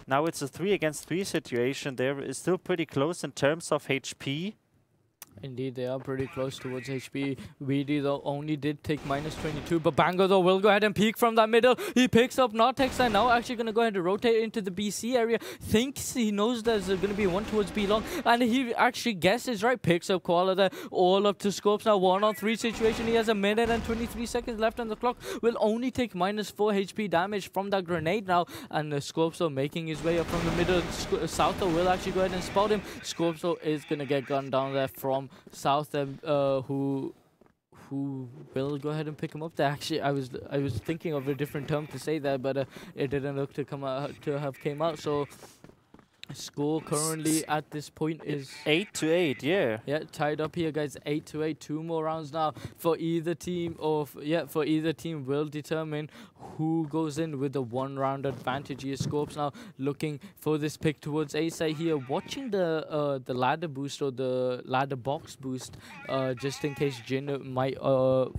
Now it's a 3 against 3 situation. There is still pretty close in terms of HP. Indeed, they are pretty close towards HP. VD though only did take -22, but Bango though will go ahead and peek from that middle. He picks up Nartex and now actually going to go ahead and rotate into the BC area. Thinks he knows there's going to be one towards B long, and he actually guesses right. Picks up Koala there, all up to Scopes now. 1-on-3 situation. He has a minute and 23 seconds left on the clock. Will only take -4 HP damage from that grenade now, and Scopes though making his way up from the middle. South though will actually go ahead and spot him. Scopes though is going to get gunned down there from South, who will go ahead and pick him up there. Actually, I was thinking of a different term to say that, but it didn't look to have came out. So score currently at this point is 8-8. Yeah, tied up here, guys. 8-8. 2 more rounds now for either team. For either team will determine who goes in with the 1-round advantage here. Scopes now looking for this pick towards A side here, watching the ladder boost or the ladder box boost, just in case Jin might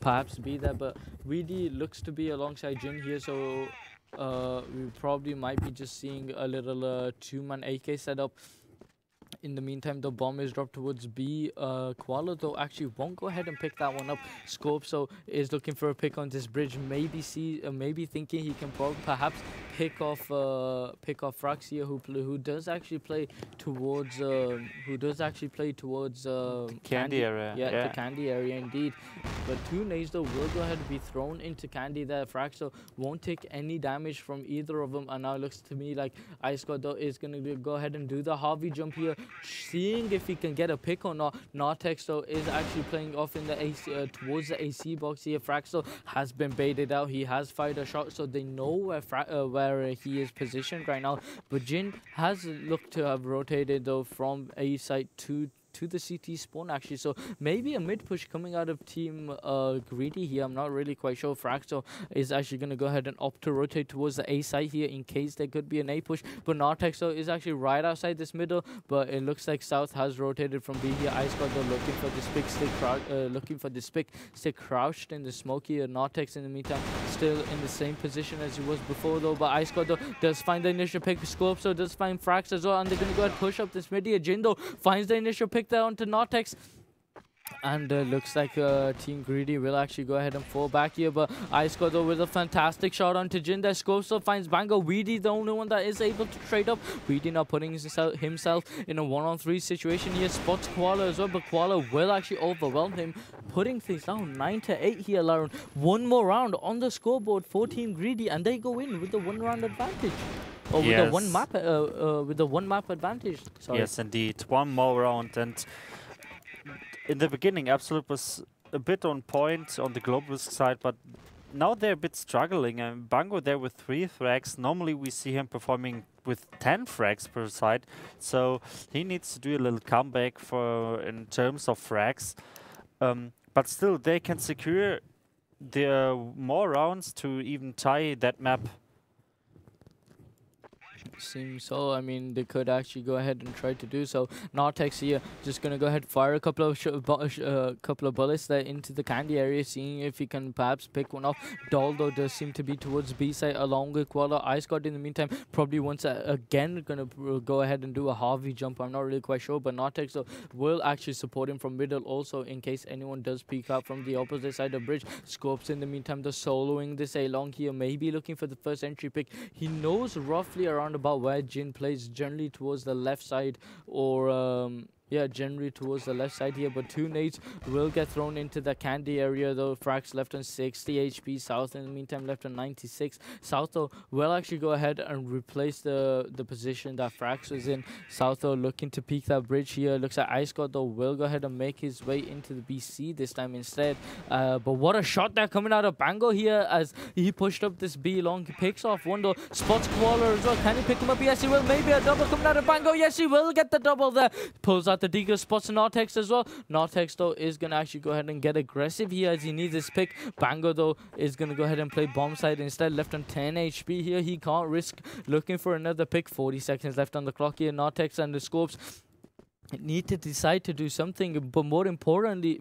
perhaps be there. But Weedy looks to be alongside Jin here, so we probably might be just seeing a little 2-man AK setup. In the meantime, the bomb is dropped towards B. Koala though actually won't go ahead and pick that one up. Scope so is looking for a pick on this bridge. Maybe maybe thinking he can perhaps pick off Frax here, who does actually play towards Candy area. Yeah, the Candy area indeed. But 2 nades though will go ahead and be thrown into Candy there. Frax so won't take any damage from either of them, and now it looks to me like Ice God though is gonna go ahead and do the Harvey jump here, seeing if he can get a pick or not. Nartex though is actually playing off in the AC towards the AC box here. Fraxel has been baited out. He has fired a shot, so they know where he is positioned right now. But Jin has looked to have rotated though from A site to to the CT spawn actually. So maybe a mid push coming out of team Greedy here. I'm not really quite sure. Fractal is actually going to go ahead and opt to rotate towards the A side here in case there could be an A push. But Nartex though is actually right outside this middle, but it looks like South has rotated from B here. Ice God though looking for this big stick crouched in the smoke here. Nartex in the meantime still in the same position as he was before though, but Ice God though does find the initial pick. Scorpio does find Frax as well, and they're going to go ahead and push up this mid here. Jin though finds the initial pick there onto Nartex. And looks like Team Greedy will actually go ahead and fall back here. But Ice God though with a fantastic shot onto Jin there. Scorpio finds Bango. Weedy the only one that is able to trade up. Weedy now putting himself in a 1-on-3 situation here. Spots Koala as well, but Koala will actually overwhelm him, putting things down 9-8 here, Lauren. One more round on the scoreboard for Team Greedy, and they go in with the 1 round advantage. Or with the one map advantage. Sorry. Yes, indeed. One more round. And in the beginning, Absolute was a bit on point on the global side, but now they're a bit struggling. Bango there with 3 frags. Normally we see him performing with 10 frags per side, so he needs to do a little comeback in terms of frags. But still, they can secure the more rounds to even tie that map. Seems so. I mean, they could actually go ahead and try to do so. Nartex here just gonna go ahead fire a couple of bullets there into the candy area, seeing if he can perhaps pick one off. Doldo does seem to be towards B side along with Koala. Ice God in the meantime probably once again gonna go ahead and do a Harvey jump. I'm not really quite sure, but Nartex will actually support him from middle also in case anyone does peek out from the opposite side of bridge. Scopes in the meantime the soloing this along here, maybe looking for the first entry pick. He knows roughly around about where Jin plays, generally towards the left side, or yeah, generally towards the left side here, but 2 nades will get thrown into the candy area though. Frax left on 60 HP, South in the meantime left on 96. South though will actually go ahead and replace the position that Frax was in. South though looking to peek that bridge here. Looks like Ice God though will go ahead and make his way into the BC this time instead. But what a shot there coming out of Bango here as he pushed up this B long. He picks off one though, spots Koala as well. Can he pick him up? Yes he will. Maybe a double coming out of Bango. Yes he will get the double there. Pulls out the deagle, spots Nartex as well. Nartex though is gonna actually go ahead and get aggressive here as he needs this pick. Bango though is gonna go ahead and play bomb side instead, left on 10 HP here. He can't risk looking for another pick. 40 seconds left on the clock here. Nartex and the Scopes need to decide to do something, but more importantly,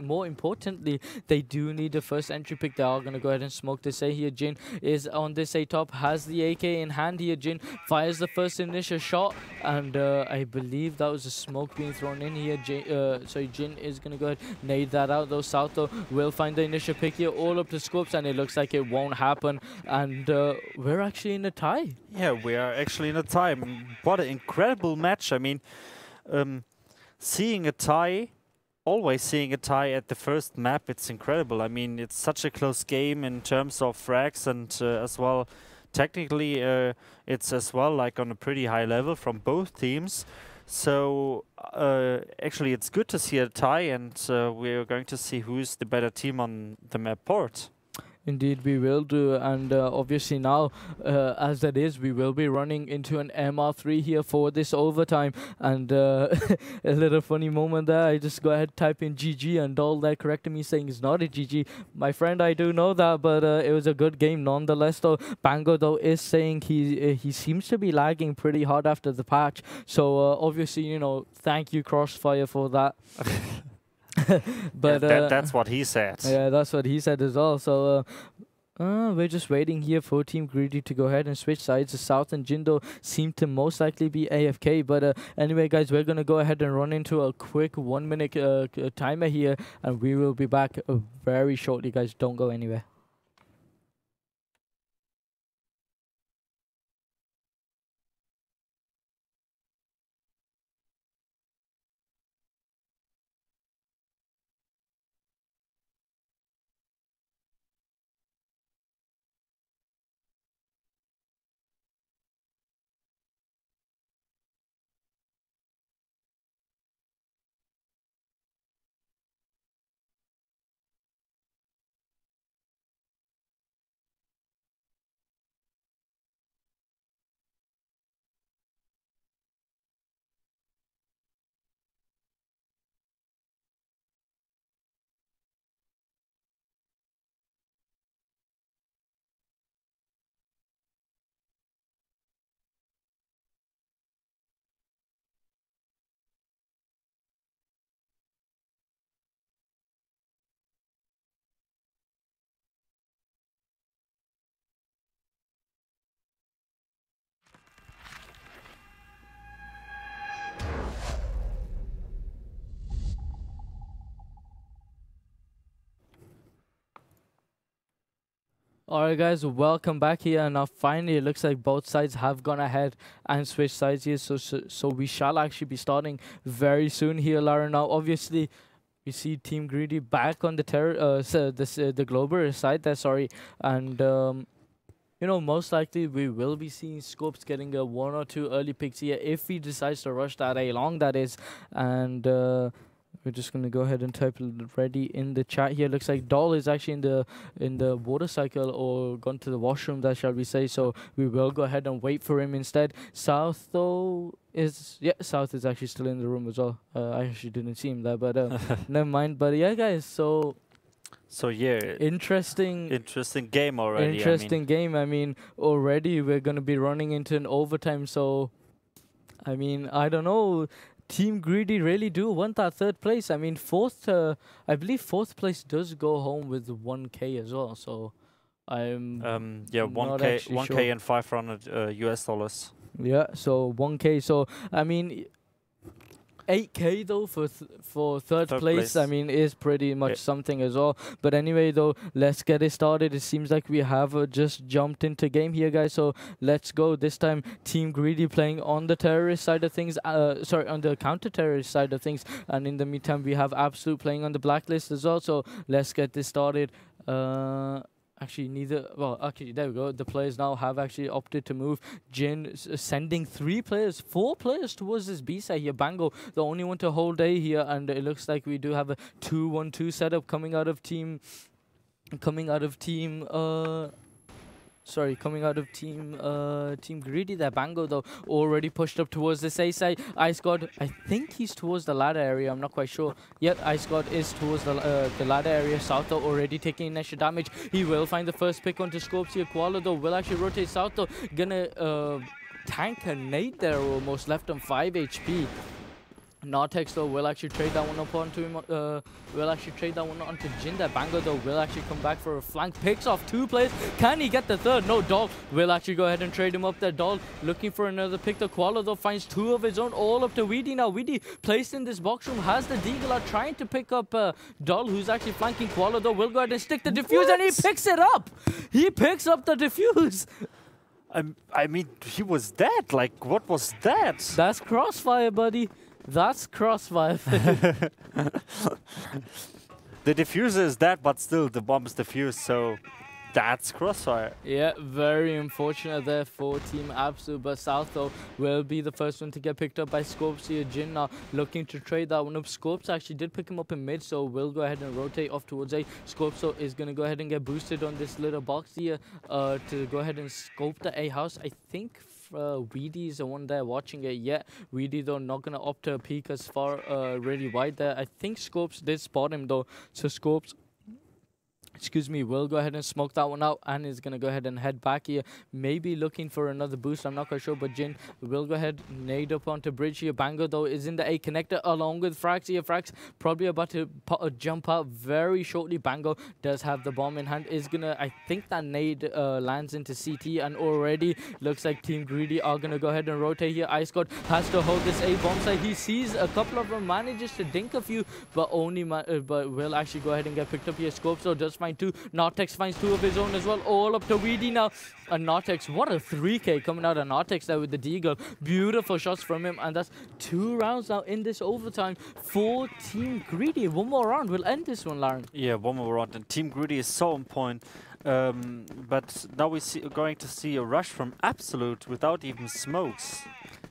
they do need a first entry pick. They are going to go ahead and smoke this A here. Jin is on this A top, has the AK in hand here. Jin fires the first initial shot, and I believe that was a smoke being thrown in here. Jin is going to go ahead nade that out though. South though will find the initial pick here, all up to Scopes, and it looks like it won't happen, and we're actually in a tie. Yeah, we are actually in a tie. What an incredible match. I mean, seeing a tie, always seeing a tie at the first map, it's incredible. I mean, it's such a close game in terms of frags, and as well, technically, it's as well like on a pretty high level from both teams. So actually, it's good to see a tie, and we're going to see who's the better team on the map port. Indeed, we will do, and obviously now, as that is, we will be running into an MR3 here for this overtime, and a little funny moment there. I just go ahead, type in GG, and all that corrected me saying it's not a GG. My friend, I do know that, but it was a good game nonetheless. Though Bango though is saying he seems to be lagging pretty hard after the patch, so obviously, you know, thank you CrossFire for that. But yeah, that's what he said. Yeah, that's what he said as well. So we're just waiting here for Team Greedy to go ahead and switch sides. The South and Jindo seem to most likely be AFK. But anyway, guys, we're going to go ahead and run into a quick 1 minute timer here, and we will be back very shortly, guys. Don't go anywhere. Alright guys, welcome back here, and now finally it looks like both sides have gone ahead and switched sides here, so we shall actually be starting very soon here, Lara. Now obviously we see Team Greedy back on the the Glober side there, sorry, and you know, most likely we will be seeing Scopes getting a 1 or 2 early picks here if he decides to rush that A long, that is, and we're just gonna go ahead and type it ready in the chat here. Looks like Doll is actually in the water cycle or gone to the washroom, that shall we say. So we will go ahead and wait for him instead. South though South is actually still in the room as well. I actually didn't see him there, but never mind. But yeah, guys. So yeah, interesting game already. Interesting game. I mean, already we're gonna be running into an overtime. So I mean, I don't know. Team Greedy really do want that 3rd place. I mean, I believe 4th place does go home with 1K as well. So I'm 1K sure. and $500 US. Yeah, so 1K. So I mean, 8K though for third place, I mean, is pretty much something as well. But anyway though, let's get it started. It seems like we have just jumped into game here, guys. So let's go. This time Team Greedy playing on the terrorist side of things, sorry, on the counter-terrorist side of things. And in the meantime, we have Absolute playing on the blacklist as well. So let's get this started. Actually, there we go. The players now have actually opted to move. Jin sending 4 players towards this B side here. Bango, the only one to hold A here, and it looks like we do have a 2-1-2 setup coming out of team. Team Greedy there. Bango though already pushed up towards this A side. Ice God, I think he's towards the ladder area, I'm not quite sure. Yep, Ice God is towards the ladder area. South though already taking extra damage. He will find the first pick onto Scopes here. Koala though will actually rotate South though. Gonna tank a nade there, almost left on 5 HP. Nartex though will actually trade that one up onto him. Will actually trade that one onto Jin. That Bango though will actually come back for a flank. Picks off 2 players. Can he get the 3rd? No. Doll will actually go ahead and trade him up there. Doll looking for another pick. The Koala though finds 2 of his own, all up to Weedy. Now Weedy placed in this box room has the Deagle out trying to pick up Doll, who's actually flanking. Koala though will go ahead and stick the defuse, and he picks it up. He picks up the defuse. I mean, he was dead. Like, what was that? That's CrossFire, buddy. That's CrossFire. The diffuser is dead, but still the bomb is defused, so that's CrossFire. Yeah, very unfortunate there for Team Absolute, but South though will be the first one to get picked up by Scopes here. Jin now looking to trade that one up. Scopes actually did pick him up in mid, so we'll go ahead and rotate off towards A. Scopes though is going to go ahead and get boosted on this little box here to go ahead and scope the A house. I think Weedy is the one there watching it. Yeah, Weedy though not gonna opt to peek as far really wide there. I think Scopes did spot him though, so Scopes, excuse me, will go ahead and smoke that one out and is going to go ahead and head back here. Maybe looking for another boost, I'm not quite sure, but Jin will go ahead, nade up onto bridge here. Bango though is in the A connector along with Frax here. Frax probably about to jump out very shortly. Bango does have the bomb in hand, is going to, I think that nade lands into CT, and already looks like Team Greedy are going to go ahead and rotate here. Ice God has to hold this A bomb site. He sees a couple of them, manages to dink a few, but but will actually go ahead and get picked up here. Scope so does find 2. Nartex finds 2 of his own as well, all up to Weedy now. And Nartex, what a 3K coming out of Nartex there with the Deagle. Beautiful shots from him, and that's 2 rounds now in this overtime for Team Greedy. One more round, we'll end this one, Lauren. Yeah, one more round, and Team Greedy is so on point. But now we're going to see a rush from Absolute without even smokes.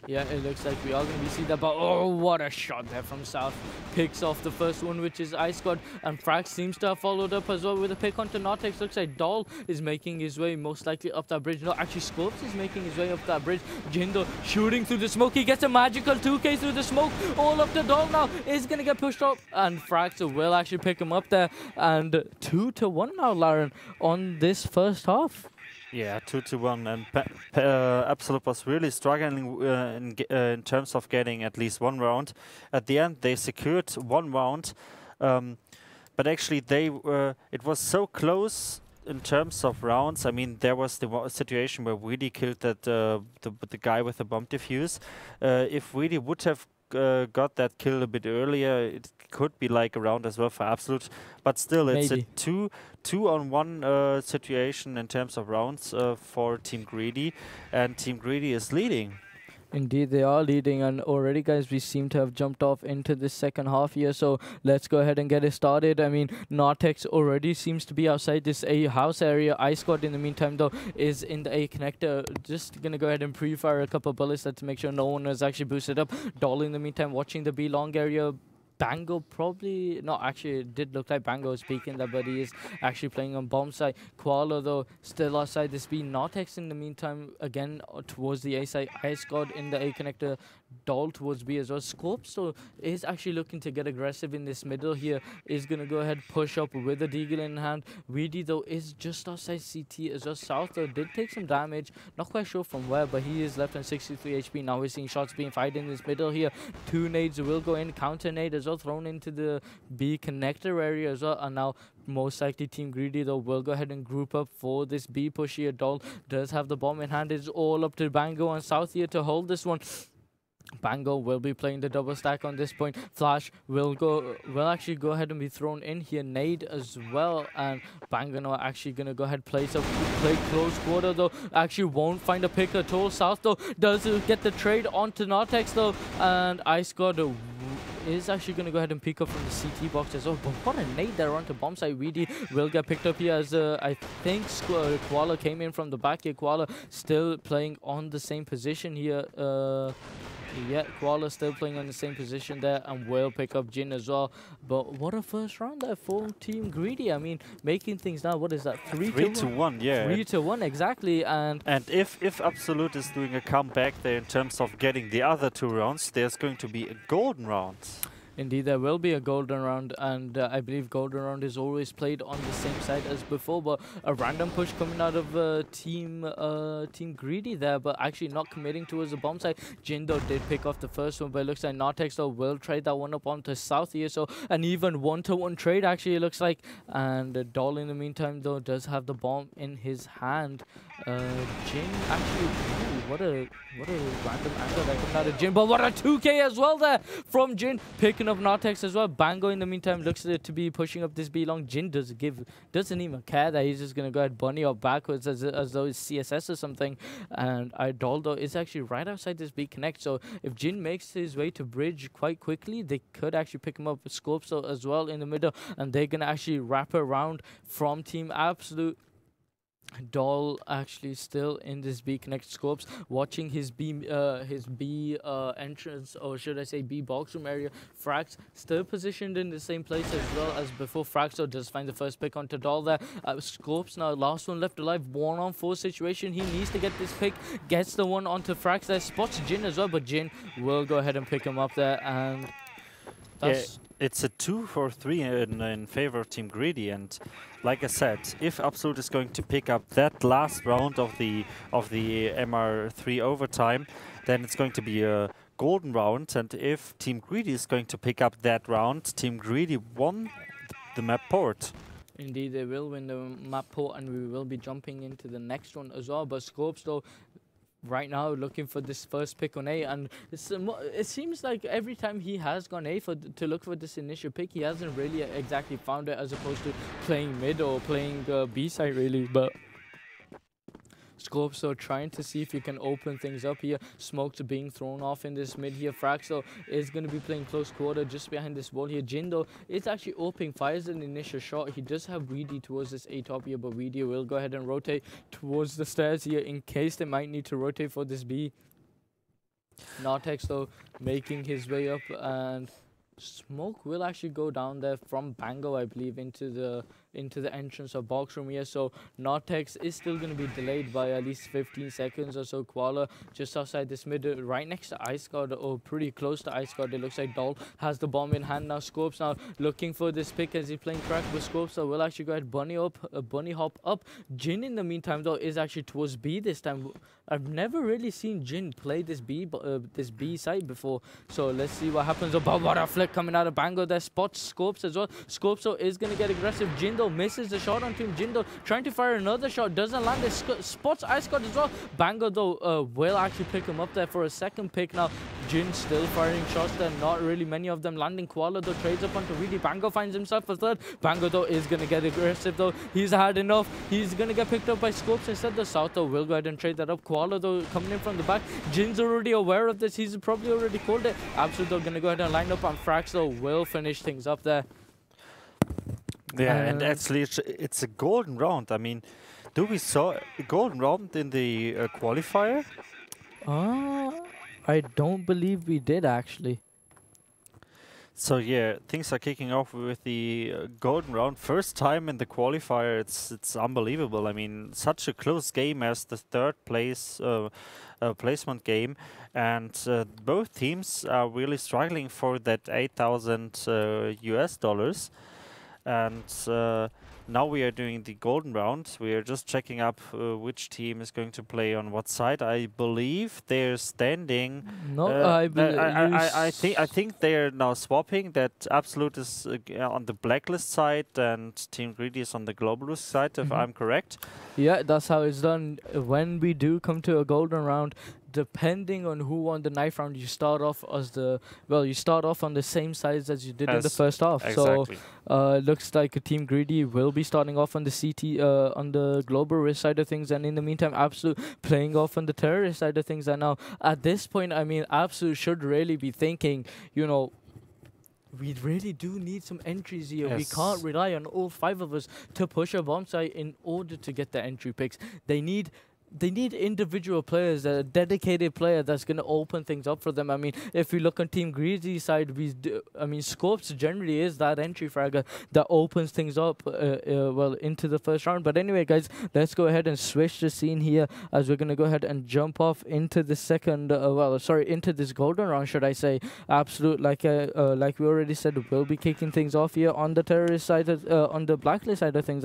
Yeah, it looks like we are going to be seeing that, but oh, what a shot there from South. Picks off the first one, which is Ice God, and Frax seems to have followed up as well with a pick onto Nartex. Looks like Doll is making his way most likely up that bridge. No, actually Scopes is making his way up that bridge. Jindo shooting through the smoke. He gets a magical 2K through the smoke. All up to Doll now. Is going to get pushed up, and Frax will actually pick him up there. And 2-1 now, Lauren, on this first half. Yeah, 2-1, and Absolute was really struggling in terms of getting at least 1 round. At the end, they secured 1 round, but actually it was so close in terms of rounds. I mean, there was the situation where Weedy killed that the guy with the bomb defuse. If Weedy would have got that kill a bit earlier, it could be like a round as well for Absolute. But still, it's Maybe. a two-on-one situation in terms of rounds for Team Greedy, and Team Greedy is leading. Indeed, they are leading, and already, guys, we seem to have jumped off into the second half here, so let's go ahead and get it started. I mean, Nartex already seems to be outside this A house area. iSquad, in the meantime, though, is in the A connector. Just gonna go ahead and pre-fire a couple of bullets to make sure no one is actually boosted up. Doll, in the meantime, watching the B long area. Bango probably, no, actually it did look like Bango was peeking there, but he is actually playing on bomb side. Koala, though, still outside this B. Nartex, in the meantime, again towards the A side. iSquad in the A connector. Doll towards B as well. Scope, so is actually looking to get aggressive in this middle here. Is going to go ahead, push up with the Deagle in hand. Weedy, though, is just outside CT as well. South, though, did take some damage. Not quite sure from where, but he is left on 63 HP. Now we're seeing shots being fired in this middle here. 2 nades will go in. Counter nade as well, thrown into the B connector area as well. And now most likely Team Greedy, though, will go ahead and group up for this B push here. Doll does have the bomb in hand. It's all up to Bango and South here to hold this one. Bango will be playing the double stack on this point. Flash will actually go ahead and be thrown in here. Nade as well, and Bango now actually gonna go ahead play close quarter, though. Actually won't find a pick at all. South, though, does get the trade onto Nartex, though, and iSquad is actually going to go ahead and pick up from the CT box as well. But what a nade there onto bomb side. Weedy will get picked up here as I think Koala came in from the back here. Koala still playing on the same position here. Yeah, Koala still playing on the same position there, and will pick up Jin as well. But what a first round there for Team Greedy. I mean, making things now, what is that? 3 to 1? Yeah. 3 to 1, exactly. And if Absolute is doing a comeback there in terms of getting the other 2 rounds, there's going to be a golden round. Indeed, there will be a golden round, and I believe golden round is always played on the same side as before. But a random push coming out of Team Greedy there, but actually not committing towards the bomb side. Jindo did pick off the first one, but it looks like Nartex, though, will trade that one up onto South here. So an even 1-to-1 trade, actually, it looks like. And Doll, in the meantime, though, does have the bomb in his hand. Jin actually, ooh, what a random angle that coming out of Jin, but what a 2K as well there from Jin, picking up Nartex as well. Bango, in the meantime, looks to be pushing up this B long. Jin doesn't even care that he's just gonna go ahead bunny up backwards as though it's CSS or something. And Idoldo is actually right outside this B connect, so if Jin makes his way to bridge quite quickly, they could actually pick him up with Scopes as well in the middle, and they're gonna actually wrap around from Team Absolute. Doll actually still in this B connect. Scopes watching his B entrance, or should I say B box room area. Frax still positioned in the same place as well as before. Fraxo does find the first pick onto Doll there. Scopes now last one left alive, 1-on-4 situation. He needs to get this pick, gets the one onto Frax there, spots Jin as well, but Jin will go ahead and pick him up there, and that's it's a 2-for-3 in favor of Team Greedy, and like I said, if Absolute is going to pick up that last round of the MR3 overtime, then it's going to be a golden round. And if Team Greedy is going to pick up that round, Team Greedy won the map port. Indeed, they will win the map port, and we will be jumping into the next one as well. But Scopes, though, right now looking for this first pick on A, and it seems like every time he has gone A to look for this initial pick, he hasn't really exactly found it, as opposed to playing mid or playing B side really. But Scopes, so trying to see if he can open things up here. Smokes being thrown off in this mid here. Fraxo is going to be playing close quarter just behind this wall here. Jindo is actually opening, fires an initial shot. He does have Weedy towards this A top here, but Weedy will go ahead and rotate towards the stairs here in case they might need to rotate for this B. Nartex, though, making his way up, and Smoke will actually go down there from Bango, I believe, into the entrance of box room here. So Nartex is still going to be delayed by at least 15 seconds or so. Koala just outside this mid, right next to iSquad, or pretty close to iSquad. It looks like Doll has the bomb in hand now. Scopes now looking for this pick as he's playing crack with Scopes, so will actually go ahead bunny hop up. Jin, in the meantime, though, is actually towards B this time. I've never really seen Jin play this B side before, so let's see what happens. About what a flick coming out of Bango there, spots Scopes as well. Scopes, though, is going to get aggressive. Jindo misses the shot onto him. Jindo trying to fire another shot, doesn't land it. Spots iSquad as well. Bango, though, will actually pick him up there for a second pick now. Jin still firing shots there, not really many of them landing. Koala though trades up onto Weedy. Bango finds himself a third. Bango though is going to get aggressive though. He's had enough. He's going to get picked up by Scopes instead. The South though will go ahead and trade that up. Koala though coming in from the back. Jin's already aware of this. He's probably already called it. Absolute though going to go ahead and line up, and Frax though will finish things up there. Yeah, and actually it's a golden round. I mean, do we saw a golden round in the qualifier? I don't believe we did actually. So yeah, things are kicking off with the golden round. First time in the qualifier. It's unbelievable. I mean, such a close game as the third place placement game, and both teams are really struggling for that 8,000 US dollars. And now we are doing the golden round. We are just checking up which team is going to play on what side. I believe they're standing. No, I think they are now swapping. That Absolute is on the blacklist side and Team Greedy is on the globalist side, if I'm correct. Yeah, that's how it's done. When we do come to a golden round, depending on who won the knife round, you start off as you start off on the same sides as you did in the first half. Exactly. So looks like a Team Greedy will be starting off on the CT on the global risk side of things, and in the meantime Absolute playing off on the terrorist side of things. And now at this point, I mean, Absolute should really be thinking, you know, we really do need some entries here. Yes. We can't rely on all 5 of us to push a bomb site in order to get the entry picks. They need individual players, a dedicated player that's going to open things up for them. I mean, if we look on Team Greedy side, I mean, Scopes generally is that entry fragger that opens things up well into the first round. But anyway, guys, let's go ahead and switch the scene here as we're going to go ahead and jump off into the second, into this golden round, should I say. Absolute, like we already said, we'll be kicking things off here on the terrorist side, on the blacklist side of things,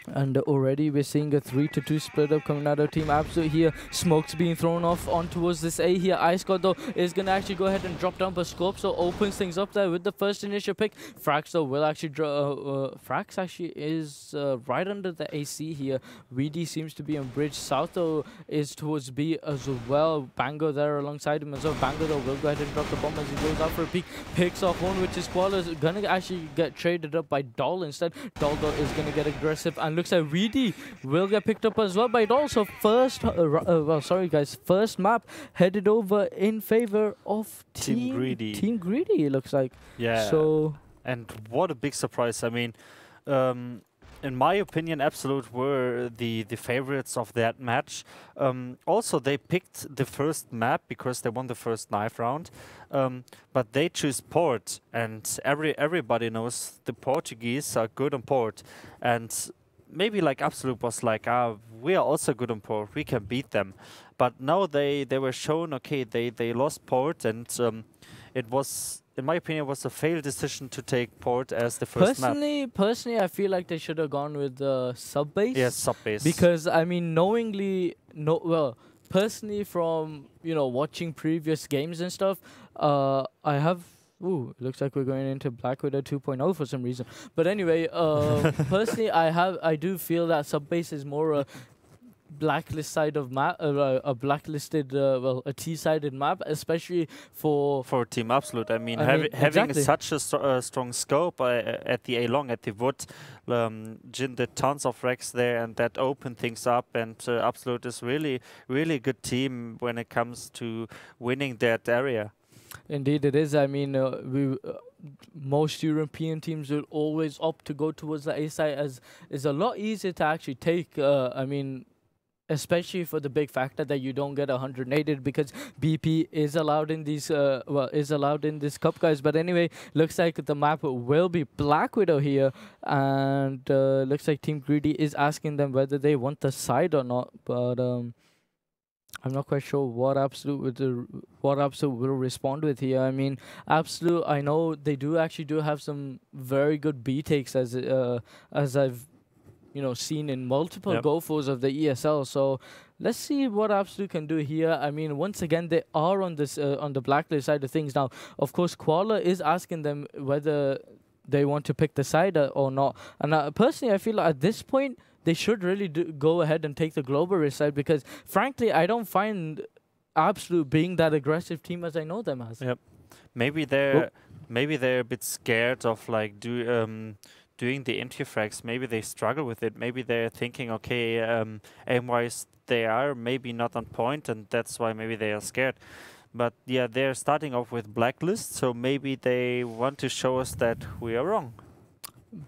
And already we're seeing a 3-2 split up coming out of Team Absolute here. Smoke's being thrown off on towards this A here. Ice God though is going to actually go ahead and drop down, but Scope so opens things up there with the first initial pick. Frax though will actually Frax actually is right under the AC here. Weedy seems to be on bridge. South though is towards B as well. Bango there alongside him as well. Bango though will go ahead and drop the bomb as he goes out for a peek. Picks off one, which is Koala's going to actually get traded up by Doll instead. Doll though is going to get aggressive, and looks like Weedy will get picked up as well by Doll. So first, first map headed over in favor of Team Greedy. Team Greedy, it looks like. Yeah. So, and what a big surprise! I mean, in my opinion, Absolute were the favorites of that match. Also, they picked the first map because they won the first knife round. But they choose port, and everybody knows the Portuguese are good on port. And maybe like Absolute was like, we are also good on port, we can beat them. But now they were shown, okay, they lost port, and it was, in my opinion, it was a failed decision to take port as the first map. Personally, I feel like they should have gone with sub base. Yes, sub base. Because I mean, personally, from watching previous games and stuff, I have. Ooh, looks like we're going into Black Widow 2.0 for some reason. But anyway, personally, I do feel that sub base is more a blacklist side of map, a blacklisted, a T-sided map, especially for Team Absolute. I mean, having exactly. such a strong scope at the A-Long, at the wood, Jin did tons of wrecks there, and that opened things up. And Absolute is really a good team when it comes to winning that area. Indeed, it is. I mean, most European teams will always opt to go towards the A side, as it's a lot easier to actually take. I mean, especially for the big factor that you don't get 100 because BP is allowed in these this cup, guys. But anyway, looks like the map will be Black Widow here, and looks like Team Greedy is asking them whether they want the side or not. But I'm not quite sure what Absolute will respond with here. I mean, Absolute, I know they do have some very good B takes, as I've seen in multiple go-fors of the ESL. So let's see what Absolute can do here. I mean, once again, they are on this on the blacklist side of things now. Of course, Koala is asking them whether they want to pick the side or not. And personally, I feel like at this point, they should really go ahead and take the global risk side, because frankly, I don't find absolute being that aggressive team as I know them as. Yep. Maybe Oh, they're a bit scared of like doing the entry frags. Maybe they struggle with it. Maybe they're thinking, okay, aim-wise they are maybe not on point, and that's why maybe they are scared. But yeah, they're starting off with blacklist, so maybe they want to show us that we are wrong.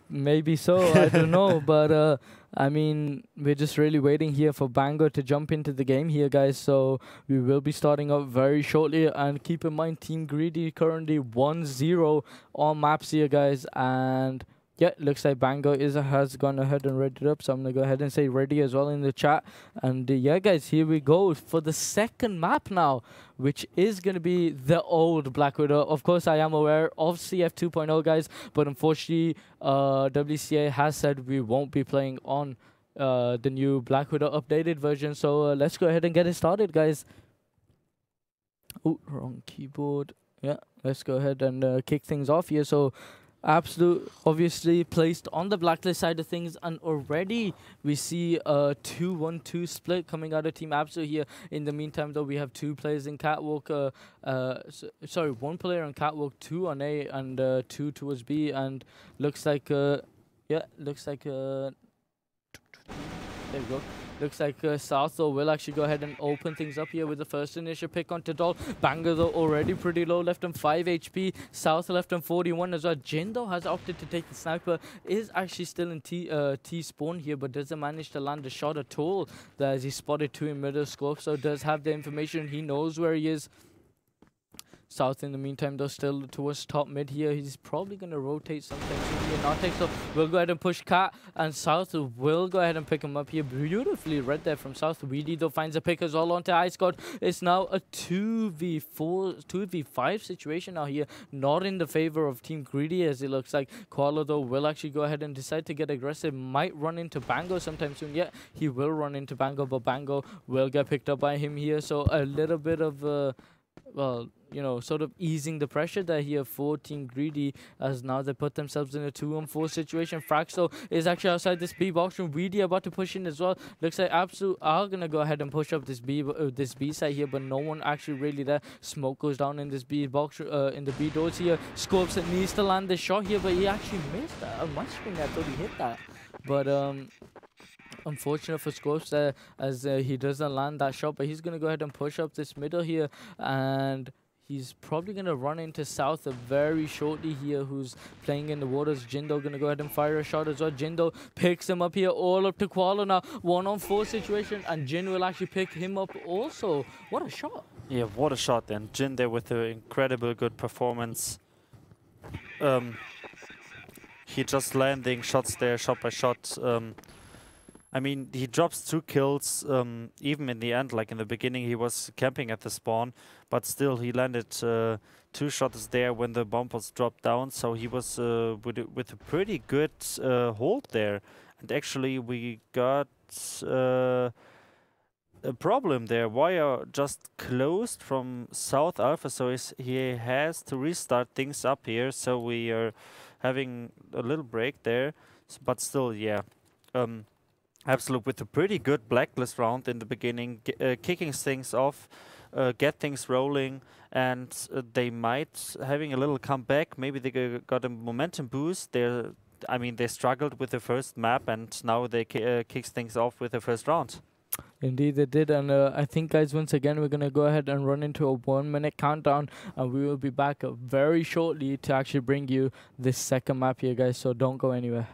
maybe so. I don't know, but I mean, we're just really waiting here for Bango to jump into the game here, guys. So we will be starting up very shortly. And keep in mind, Team Greedy currently 1-0 on maps here, guys. And yeah, looks like Bango has gone ahead and ready it up. So I'm gonna go ahead and say ready as well in the chat. And yeah, guys, here we go for the second map now, which is gonna be the old Black Widow. Of course, I am aware of CF 2.0, guys, but unfortunately, WCA has said we won't be playing on the new Black Widow updated version. So let's go ahead and get it started, guys. Oh, wrong keyboard. Yeah, let's go ahead and kick things off here. So Absolute obviously placed on the blacklist side of things, and already we see a 2-1-2 split coming out of Team Absolute here. In the meantime, though, we have two players in Catwalk. Sorry, one player on Catwalk, two on A, and two towards B. And looks like, yeah, looks like. There we go. Looks like South though will actually go ahead and open things up here with the first initial pick onto Doll. Banger though already pretty low, left on 5 HP. South left on 41 as well. Jin though has opted to take the sniper. Is actually still in T spawn here, but doesn't manage to land a shot at all. As he spotted two in middle scope, so does have the information. He knows where he is. South in the meantime though still towards top mid here. He's probably going to rotate sometime soon here. Not take, so we'll go ahead and push Cat, and South will go ahead and pick him up here. Beautifully read there from South. Weedy though finds a pick as well onto Ice God. It's now a 2v4, 2v5 situation now here. Not in the favor of Team Greedy as it looks like. Koala though will actually go ahead and decide to get aggressive. Might run into Bango sometime soon. Yeah, he will run into Bango, but Bango will get picked up by him here. So a little bit of well, you know, sort of easing the pressure there here for Team Greedy, as now they put themselves in a 2-on-4 situation. Fraxo is actually outside this B box room. Weedy about to push in as well. Looks like Absolute are gonna go ahead and push up this B side here, but no one actually really there. Smoke goes down in this B box in the B doors here. Scopes that needs to land the shot here, but he actually missed that. On my screen, I thought he hit that, but unfortunate for Scopes there, as he doesn't land that shot. But he's gonna go ahead and push up this middle here, and he's probably going to run into South very shortly here, who's playing in the waters. Jindo going to go ahead and fire a shot as well. Jindo picks him up here, all up to Koala now. 1-on-4 situation, and Jin will actually pick him up also. What a shot. Yeah, what a shot. And Jin there with an incredible good performance. He just landing shots there, shot by shot. I mean, he drops 2 kills, even in the end. Like in the beginning, he was camping at the spawn, but still he landed 2 shots there when the bomb was dropped down. So he was with a pretty good hold there. And actually, we got a problem there. Wire just closed from South Alpha, so he has to restart things up here. So we are having a little break there, but still, yeah. Absolute with a pretty good blacklist round in the beginning, kicking things off, get things rolling, and they might having a little comeback. Maybe they got a momentum boost. I mean, they struggled with the first map, and now they kicks things off with the first round. Indeed, they did, and I think, guys, once again, we're gonna go ahead and run into a 1-minute countdown, and we will be back very shortly to actually bring you this second map here, guys. So don't go anywhere.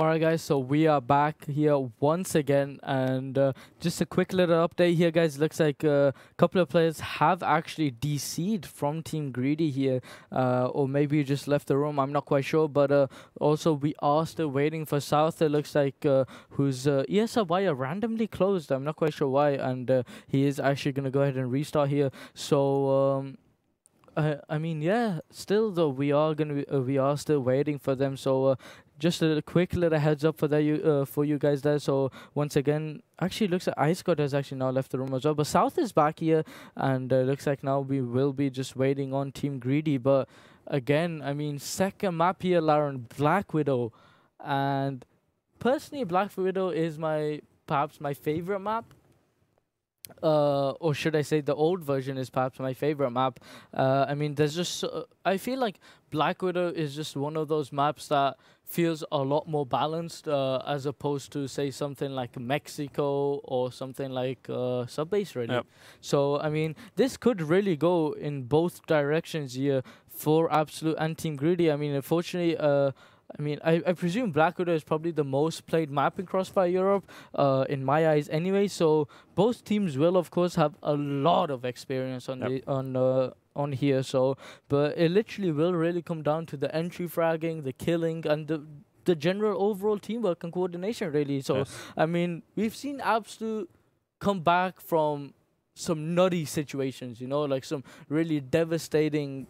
Alright guys, so we are back here once again, and just a quick little update here guys. Looks like a couple of players have actually DC'd from Team Greedy here, or maybe you just left the room, I'm not quite sure, but also we are still waiting for South. It looks like whose ESL wire randomly closed, I'm not quite sure why, and he is actually going to go ahead and restart here. So I mean, yeah, still though we are still waiting for them, so just a quick little heads up for that for you guys there. So once again, actually looks like Ice God has actually now left the room as well. But South is back here, and looks like now we will be just waiting on Team Greedy. But again, I mean, second map here, Lauren, Black Widow, and personally, Black Widow is perhaps my favorite map. Or should I say the old version is perhaps my favorite map. I mean, there's just I feel like Black Widow is just one of those maps that feels a lot more balanced as opposed to say something like Mexico or something like Subbase really. Yep. So I mean, this could really go in both directions here for Absolute and Team Greedy. I mean, unfortunately, I presume Black Widow is probably the most played map in Crossfire Europe, in my eyes anyway. So both teams will, of course, have a lot of experience on here. So, but it literally will really come down to the entry fragging, the killing, and the general overall teamwork and coordination, really. So, yes. I mean, we've seen Absolute come back from some nutty situations, you know, like some really devastating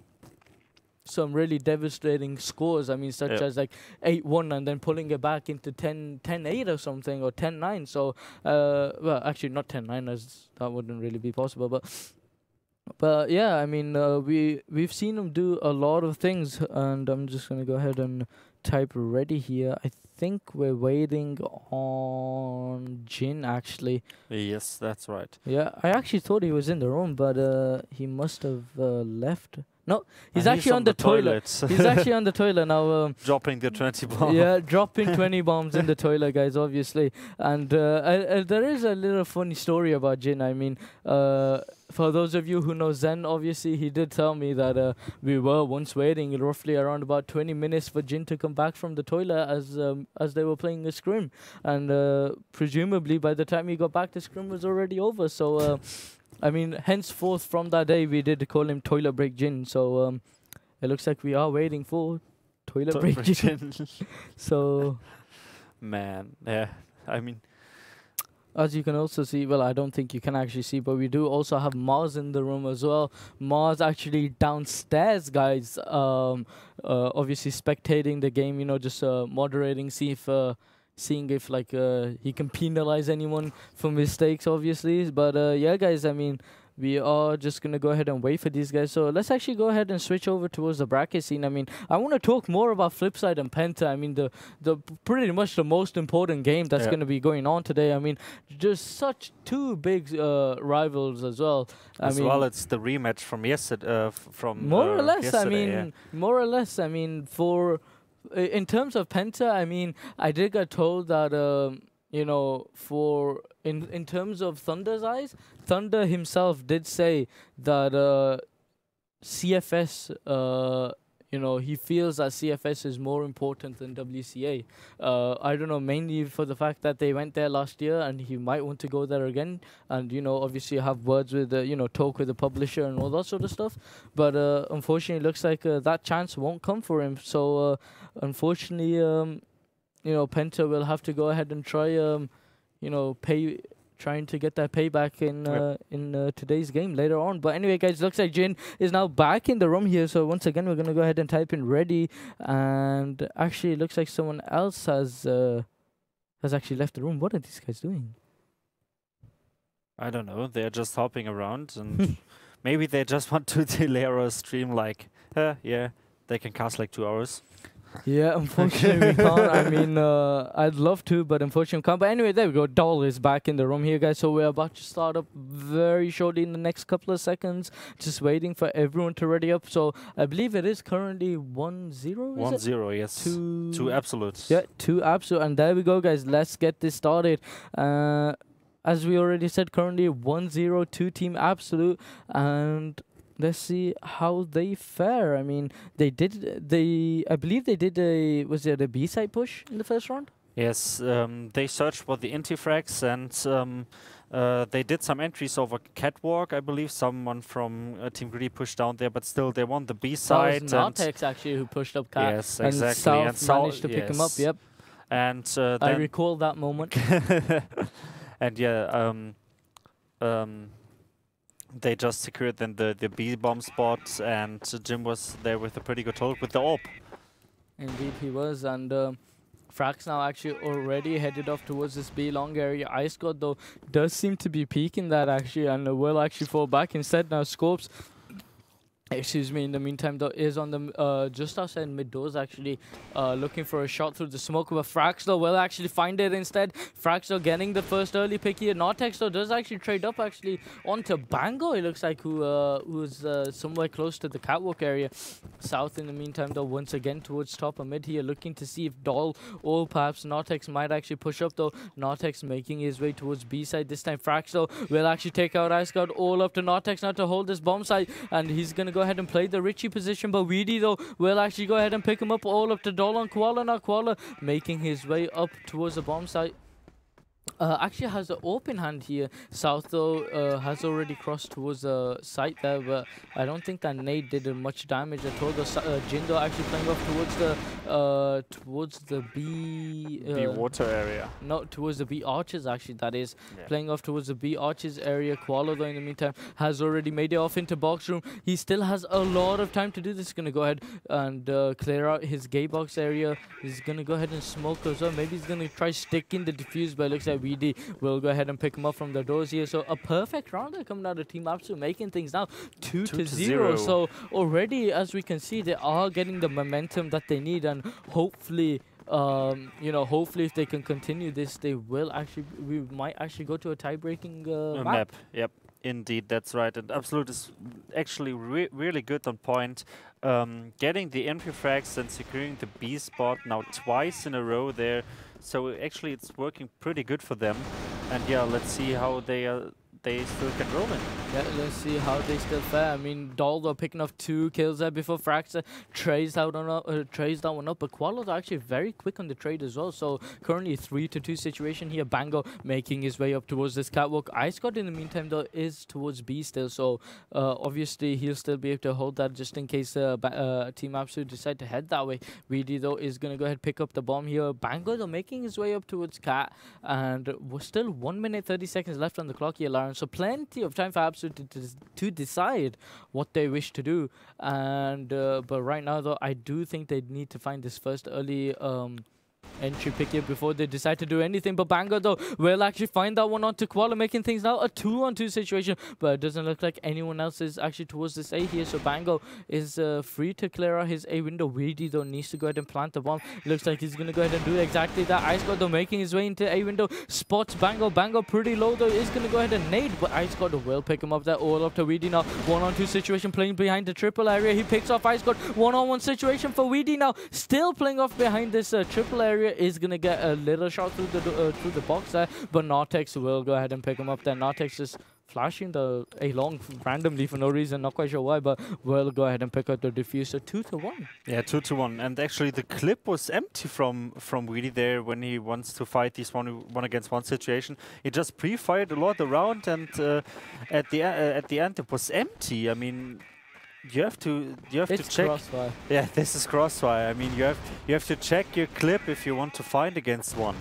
scores. I mean, such as like 8-1 and then pulling it back into 10-8 or something, or 10-9. So, well, actually not 10-9, as that wouldn't really be possible. But yeah, I mean, we've seen him do a lot of things, and I'm just gonna go ahead and type ready here. I think we're waiting on Jin actually. Yes, that's right. Yeah, I actually thought he was in the room, but he must have left. No, he's actually on the toilet. He's actually on the toilet now. Dropping the 20 bombs. Yeah, dropping 20 bombs in the toilet, guys, obviously. And there is a little funny story about Jin. I mean, for those of you who know Zen, obviously, he did tell me that we were once waiting roughly around about 20 minutes for Jin to come back from the toilet as they were playing a scrim. And presumably, by the time he got back, the scrim was already over. So... I mean, henceforth from that day, we did call him Toilet Break Jin. So it looks like we are waiting for Toilet Break Jin. So, man, yeah, I mean, as you can also see, well, I don't think you can actually see, but we do also have Mars in the room as well. Mars actually downstairs, guys. Obviously spectating the game, you know, just moderating, seeing if like he can penalize anyone for mistakes, obviously. But yeah, guys, I mean, we are just gonna go ahead and wait for these guys. So let's actually go ahead and switch over towards the bracket scene. I mean, I want to talk more about Flipside and Penta. I mean, the pretty much the most important game that's gonna be going on today. I mean, just such two big rivals as well. As well, it's the rematch from yesterday. From more or less. yesterday, I mean, more or less. I mean, for in terms of Penta, I mean, I did get told that you know, for in terms of Thunder's eyes, Thunder himself did say that CFS, you know, he feels that CFS is more important than WCA. I don't know, mainly for the fact that they went there last year and he might want to go there again. And, you know, obviously have words with, you know, talk with the publisher and all that sort of stuff. But unfortunately, it looks like that chance won't come for him. So, unfortunately, you know, Penta will have to go ahead and try, you know, trying to get that payback in today's game later on. But anyway, guys, looks like Jin is now back in the room here. So once again, we're gonna go ahead and type in ready. And actually, it looks like someone else has actually left the room. What are these guys doing? I don't know. They're just hopping around, and maybe they just want to delay our stream. Like, yeah, they can cast like 2 hours. Yeah, unfortunately we can't. I mean, I'd love to, but unfortunately we can't. But anyway, there we go. Doll is back in the room here, guys. So we're about to start up very shortly in the next couple of seconds. Just waiting for everyone to ready up. So I believe it is currently 1-0. 1-0, yes. Two absolutes. Yeah, 2 absolute. And there we go, guys. Let's get this started. As we already said, currently 1-0, 2 team absolute. And let's see how they fare. I mean, I believe they did was it a B-side push in the first round? Yes, they searched for the anti-frags and they did some entries over Catwalk, I believe. Someone from Team Greedy pushed down there, but still they won the B side. That was Nartex actually who pushed up Cat. Yes, and exactly. South managed to pick him up, yep. And I recall that moment. and yeah, they just secured then the B bomb spot, and Jim was there with a pretty good hold with the AWP. Indeed he was, and Frax now actually already headed off towards this B long area. Ice God though does seem to be peeking that actually, and will actually fall back instead. Now Scopes, excuse me, in the meantime though, is on the just outside mid doors actually, looking for a shot through the smoke, but Fraxel will actually find it instead. Fraxel getting the first early pick here. Nortex though does actually trade up actually onto Bango, it looks like, who's somewhere close to the catwalk area. South in the meantime though once again towards top of mid here, looking to see if Doll or perhaps Nortex might actually push up though. Nortex making his way towards B side this time. Fraxel will actually take out Ice God all up to Nortex now to hold this bomb site, and he's gonna go ahead and play the Richie position, but Weedy though will actually go ahead and pick him up all up to Doll on Koala. Now Koala making his way up towards the bomb site. Actually has an open hand here. South though has already crossed towards the site there, but I don't think that nade did much damage at all. Jindo actually playing off towards the B water area. No, towards the B arches actually, that is. Yeah. Playing off towards the B arches area. Koala though in the meantime has already made it off into box room. He still has a lot of time to do this. He's gonna go ahead and clear out his gay box area. He's gonna go ahead and smoke as well. Maybe he's gonna try sticking the defuse, but it looks like WD will go ahead and pick him up from the doors here. So a perfect round coming out of Team Absolute, making things now 2-0. So already, as we can see, they are getting the momentum that they need, and hopefully, hopefully if they can continue this, they will actually, we might actually go to a tie-breaking map. Yep. Indeed, that's right. And Absolute is actually really good on point. Getting the entry frags and securing the B spot now twice in a row there. So actually it's working pretty good for them. And yeah, let's see how they still can roll in. Yeah, let's see how they still fare. I mean, Doldo picking up 2 kills there before Fraxa trays that one up. But Qualo's actually very quick on the trade as well. So currently 3-2 situation here. Bango making his way up towards this catwalk. Ice God in the meantime though is towards B still. So obviously he'll still be able to hold that just in case Team Absolute decide to head that way. Weedy though is going to go ahead pick up the bomb here. Bango though making his way up towards Cat. And we're still 1 minute 30 seconds left on the clock here, Lauren. So plenty of time for Absolute to decide what they wish to do. And but right now though, I do think they need to find this first early entry pick here before they decide to do anything. But Bango though will actually find that one onto Koala, making things now a 2-on-2 situation, but it doesn't look like anyone else is actually towards this A here. So Bango is free to clear out his A window. Weedy though needs to go ahead and plant the bomb. It looks like he's gonna go ahead and do exactly that. Ice God though making his way into A window, spots Bango. Bango pretty low though, is gonna go ahead and nade, but Ice God will pick him up there all up to Weedy now. 1-on-2 situation, playing behind the triple area. He picks off Ice God. 1-on-1 situation for Weedy now, still playing off behind this triple area. Is gonna get a little shot through the box there, but Nortex will go ahead and pick him up there. Nortex is flashing the A long randomly for no reason, not quite sure why, but will go ahead and pick up the diffuser. 2-1. Yeah, 2-1. And actually the clip was empty from Weedy there when he wants to fight this one against one situation. He just pre-fired a lot around, and at the end it was empty. I mean, you have to check. Crossfire. Yeah, this is Crossfire. I mean, you have to check your clip if you want to fight against one.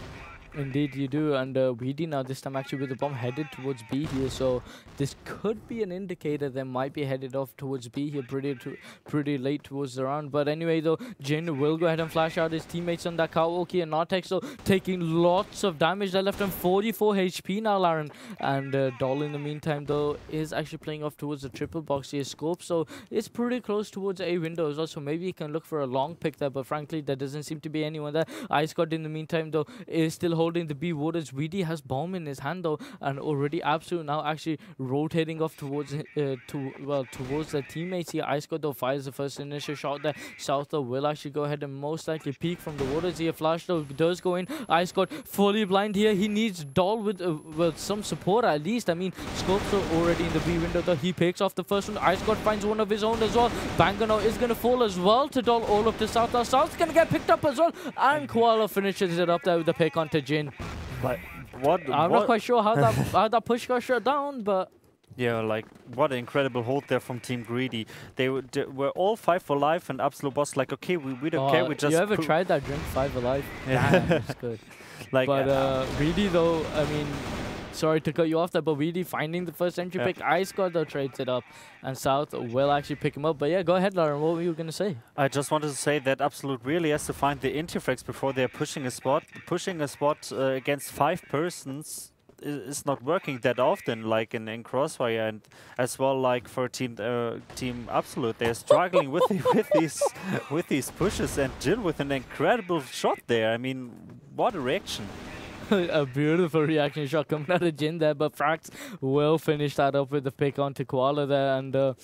Indeed you do, and Weedy now this time actually with the bomb headed towards B here, so this could be an indicator they might be headed off towards B here pretty late towards the round. But anyway though, Jin will go ahead and flash out his teammates on that catwalk here. Nortex so taking lots of damage. They left him 44 HP now, Lauren, and Doll in the meantime though is actually playing off towards the triple box here. Scope so it's pretty close towards A window as well, so maybe he can look for a long pick there, but frankly there doesn't seem to be anyone there. Ice God in the meantime though is still holding the B waters. VD has bomb in his hand though, and already Absolute now actually rotating off towards towards their teammates here. Ice God though fires the first initial shot there. South though will actually go ahead and most likely peek from the waters here. Flash though does go in. Ice God fully blind here. He needs Doll with some support at least. I mean, Scopes are already in the B window though. He picks off the first one. Ice God finds one of his own as well. Banger now is gonna fall as well to Doll all up to South. Now South's gonna get picked up as well, and Koala finishes it up there with the pick onto Jin. But I'm not quite sure how that how that push got shut down, but yeah, like what an incredible hold there from Team Greedy. They were all 5 for life, and Absolute was like, okay, we don't care. We just. You ever tried that drink 5 alive? Yeah, damn, it's good. Like, but Greedy though, I mean. Sorry to cut you off there, but really finding the first entry pick. Ice God though trades it up, and South will actually pick him up. But yeah, go ahead, Lauren. What were you gonna say? I just wanted to say that Absolute really has to find the interfrags before they're pushing a spot. Pushing a spot against 5 persons is not working that often, like in CrossFire, and as well like for Team Absolute, they're struggling with with these pushes. And Jin with an incredible shot there. I mean, what a reaction! A beautiful reaction shot coming out of Jin there, but Frax will finish that up with the pick onto Koala there, and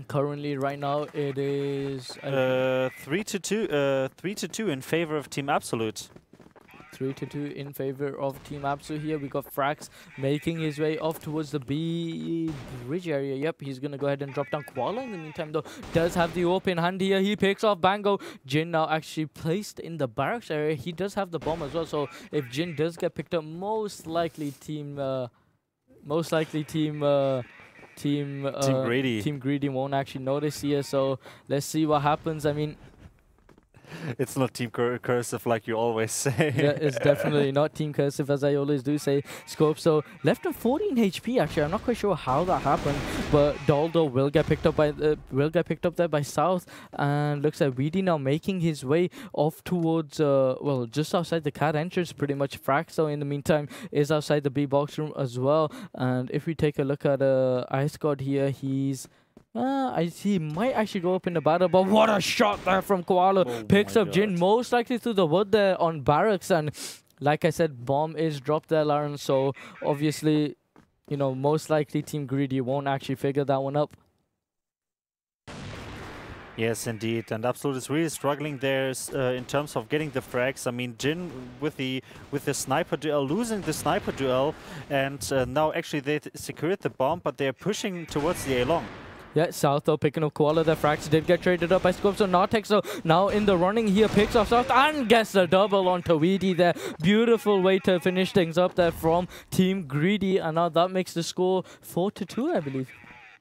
currently right now it is 3-2 in favor of Team Absolute. 3-2 in favor of Team Absolute here. We got Frax making his way off towards the B bridge area. Yep, he's going to go ahead and drop down. Koala in the meantime though does have the open hand here. He picks off Bango. Jin now actually placed in the barracks area. He does have the bomb as well. So if Jin does get picked up, most likely Team Greedy won't actually notice here. So let's see what happens. I mean, it's not Team Cursive like you always say. Yeah, it's definitely not Team Cursive, as I always do say. Scope, so left on 14 HP actually. I'm not quite sure how that happened, but Doldo will get picked up there by South, and looks like VD now making his way off towards well, just outside the cat entrance pretty much. Fraxo in the meantime is outside the B box room as well. And if we take a look at Ice God here, he's I see he might actually go up in the battle, but what a shot there from Koala. Picks up Jin, most likely through the wood there on barracks, and like I said, bomb is dropped there, Lauren, so obviously, you know, most likely Team Greedy won't actually figure that one up. Yes, indeed, and Absolute is really struggling there in terms of getting the frags. I mean, Jin with the sniper duel, losing the sniper duel, and now actually they secured the bomb, but they're pushing towards the A-long. Yeah, South though picking up Koala. The Frax did get traded up by Scope, so Nartex so now in the running here picks off South and gets the double onto Weedy there. Beautiful way to finish things up there from Team Greedy, and now that makes the score 4-2, I believe.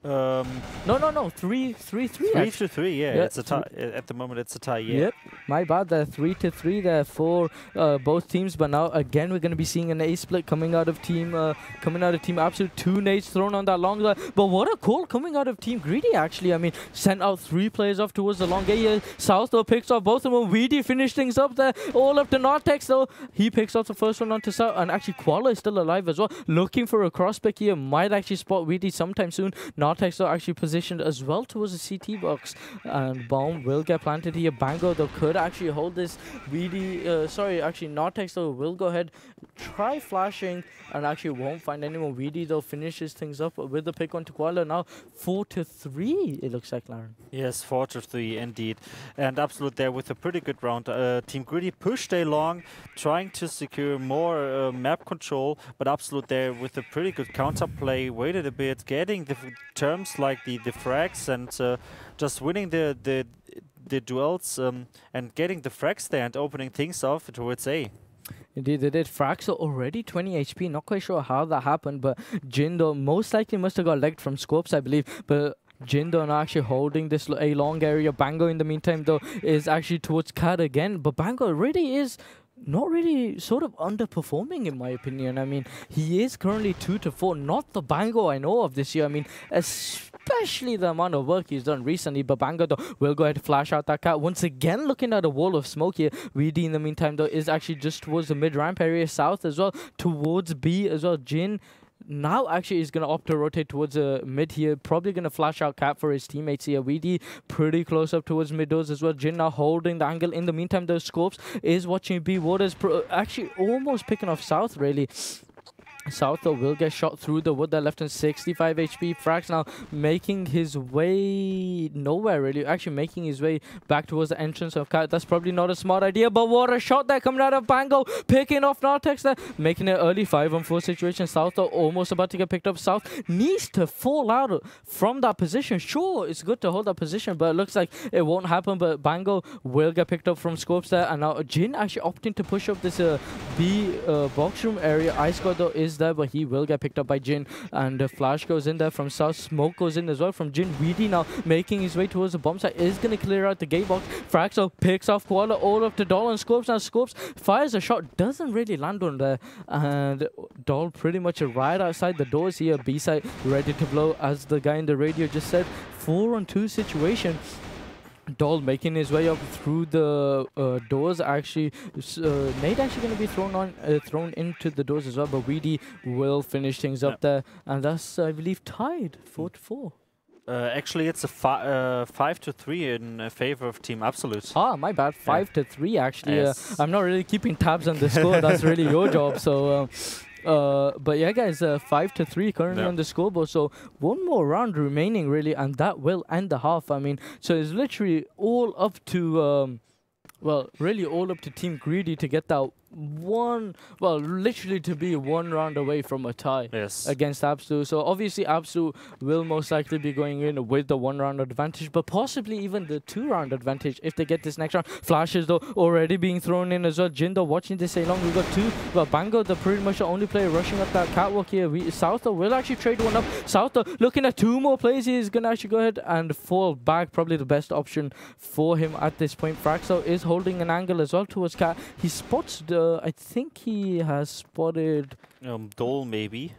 No, 3-3. 3-3, yeah. It's a tie. At the moment, it's a tie. Yeah. Yep, my bad. There 3-3 there for both teams. But now again, we're going to be seeing an A split coming out of Team Absolute. 2 nades thrown on that long. But what a call coming out of Team Greedy. Actually, I mean, sent out 3 players off towards the long A here. South though picks off both of them. Weedy finished things up there. All up to Nartex though. He picks off the first one onto South, and actually Koala is still alive as well. Looking for a cross pick here. Might actually spot Weedy sometime soon. Nartex are actually positioned as well towards the CT box, and bomb will get planted here. Bango though could actually hold this. Nartex though will go ahead, try flashing, and actually won't find anyone. VD though finishes things up with the pick onto Koala. Now 4-3 it looks like, Lauren. Yes, 4-3 indeed, and Absolute there with a pretty good round. Team Greedy pushed along, trying to secure more map control, but Absolute there with a pretty good counterplay, waited a bit, getting the terms like the frags, and just winning the duels and getting the frags there and opening things off towards A. Indeed, they did. Frax already 20 HP. Not quite sure how that happened, but Jindo most likely must have got legged from Scopes, I believe. But Jindo now actually holding this A long area. Bango in the meantime though is actually towards Cat again, but Bango really is not really sort of underperforming in my opinion. I mean, he is currently 2-4, not the Bango I know of this year. I mean, especially the amount of work he's done recently. But Bango though will go ahead and flash out that cat once again, looking at a wall of smoke here. VD in the meantime though is actually just towards the mid ramp area, South as well, towards B as well. Jin now actually he's going to opt to rotate towards mid here. Probably going to flash out Cap for his teammates here. VD pretty close up towards mid doors as well. Jin now holding the angle. In the meantime, those scopes is watching B. Waters actually almost picking off South, really. South though will get shot through the wood. They're left in 65 HP. Frax now making his way nowhere, really. Actually making his way back towards the entrance of Cat. That's probably not a smart idea, but what a shot there coming out of Bango. Picking off Nartex there. Making it early 5-on-4 situation. South though almost about to get picked up. South needs to fall out from that position. Sure, it's good to hold that position, but it looks like it won't happen. But Bango will get picked up from scopes there. And now Jin actually opting to push up this B box room area. Ice God though is there, but he will get picked up by Jin, and Flash goes in there from South. Smoke goes in as well from Jin. Weedy now making his way towards the bomb site, is going to clear out the gate box. Fraxo picks off Koala all up to Doll and Scopes. Now Scopes fires a shot, doesn't really land on there, and Doll pretty much right outside the doors here. B side ready to blow, as the guy in the radio just said. 4-on-2 situation. Doll making his way up through the doors. Actually, Nate actually going to be thrown into the doors as well. But Weedy will finish things up there, and that's I believe tied 4-4. Actually, it's a 5-3 in favor of Team Absolute. Ah, my bad. 5-3 actually. Yes. I'm not really keeping tabs on the score. That's really your job. So. But yeah, guys, 5-3 currently on the scoreboard. So one more round remaining, really, and that will end the half. I mean, so it's literally all up to, well, really all up to Team Greedy to get that literally to be one round away from a tie against Absolute. So obviously Absolute will most likely be going in with the 1 round advantage, but possibly even the 2 round advantage if they get this next round. Flashes though already being thrown in as well. Jindo watching this along. We've got 2, but Bango, the pretty much the only player rushing up that catwalk here. South will actually trade one up. South looking at 2 more plays. He's gonna actually go ahead and fall back. Probably the best option for him at this point. Fraxo is holding an angle as well towards Cat. He spots the I think he has spotted Dole, maybe.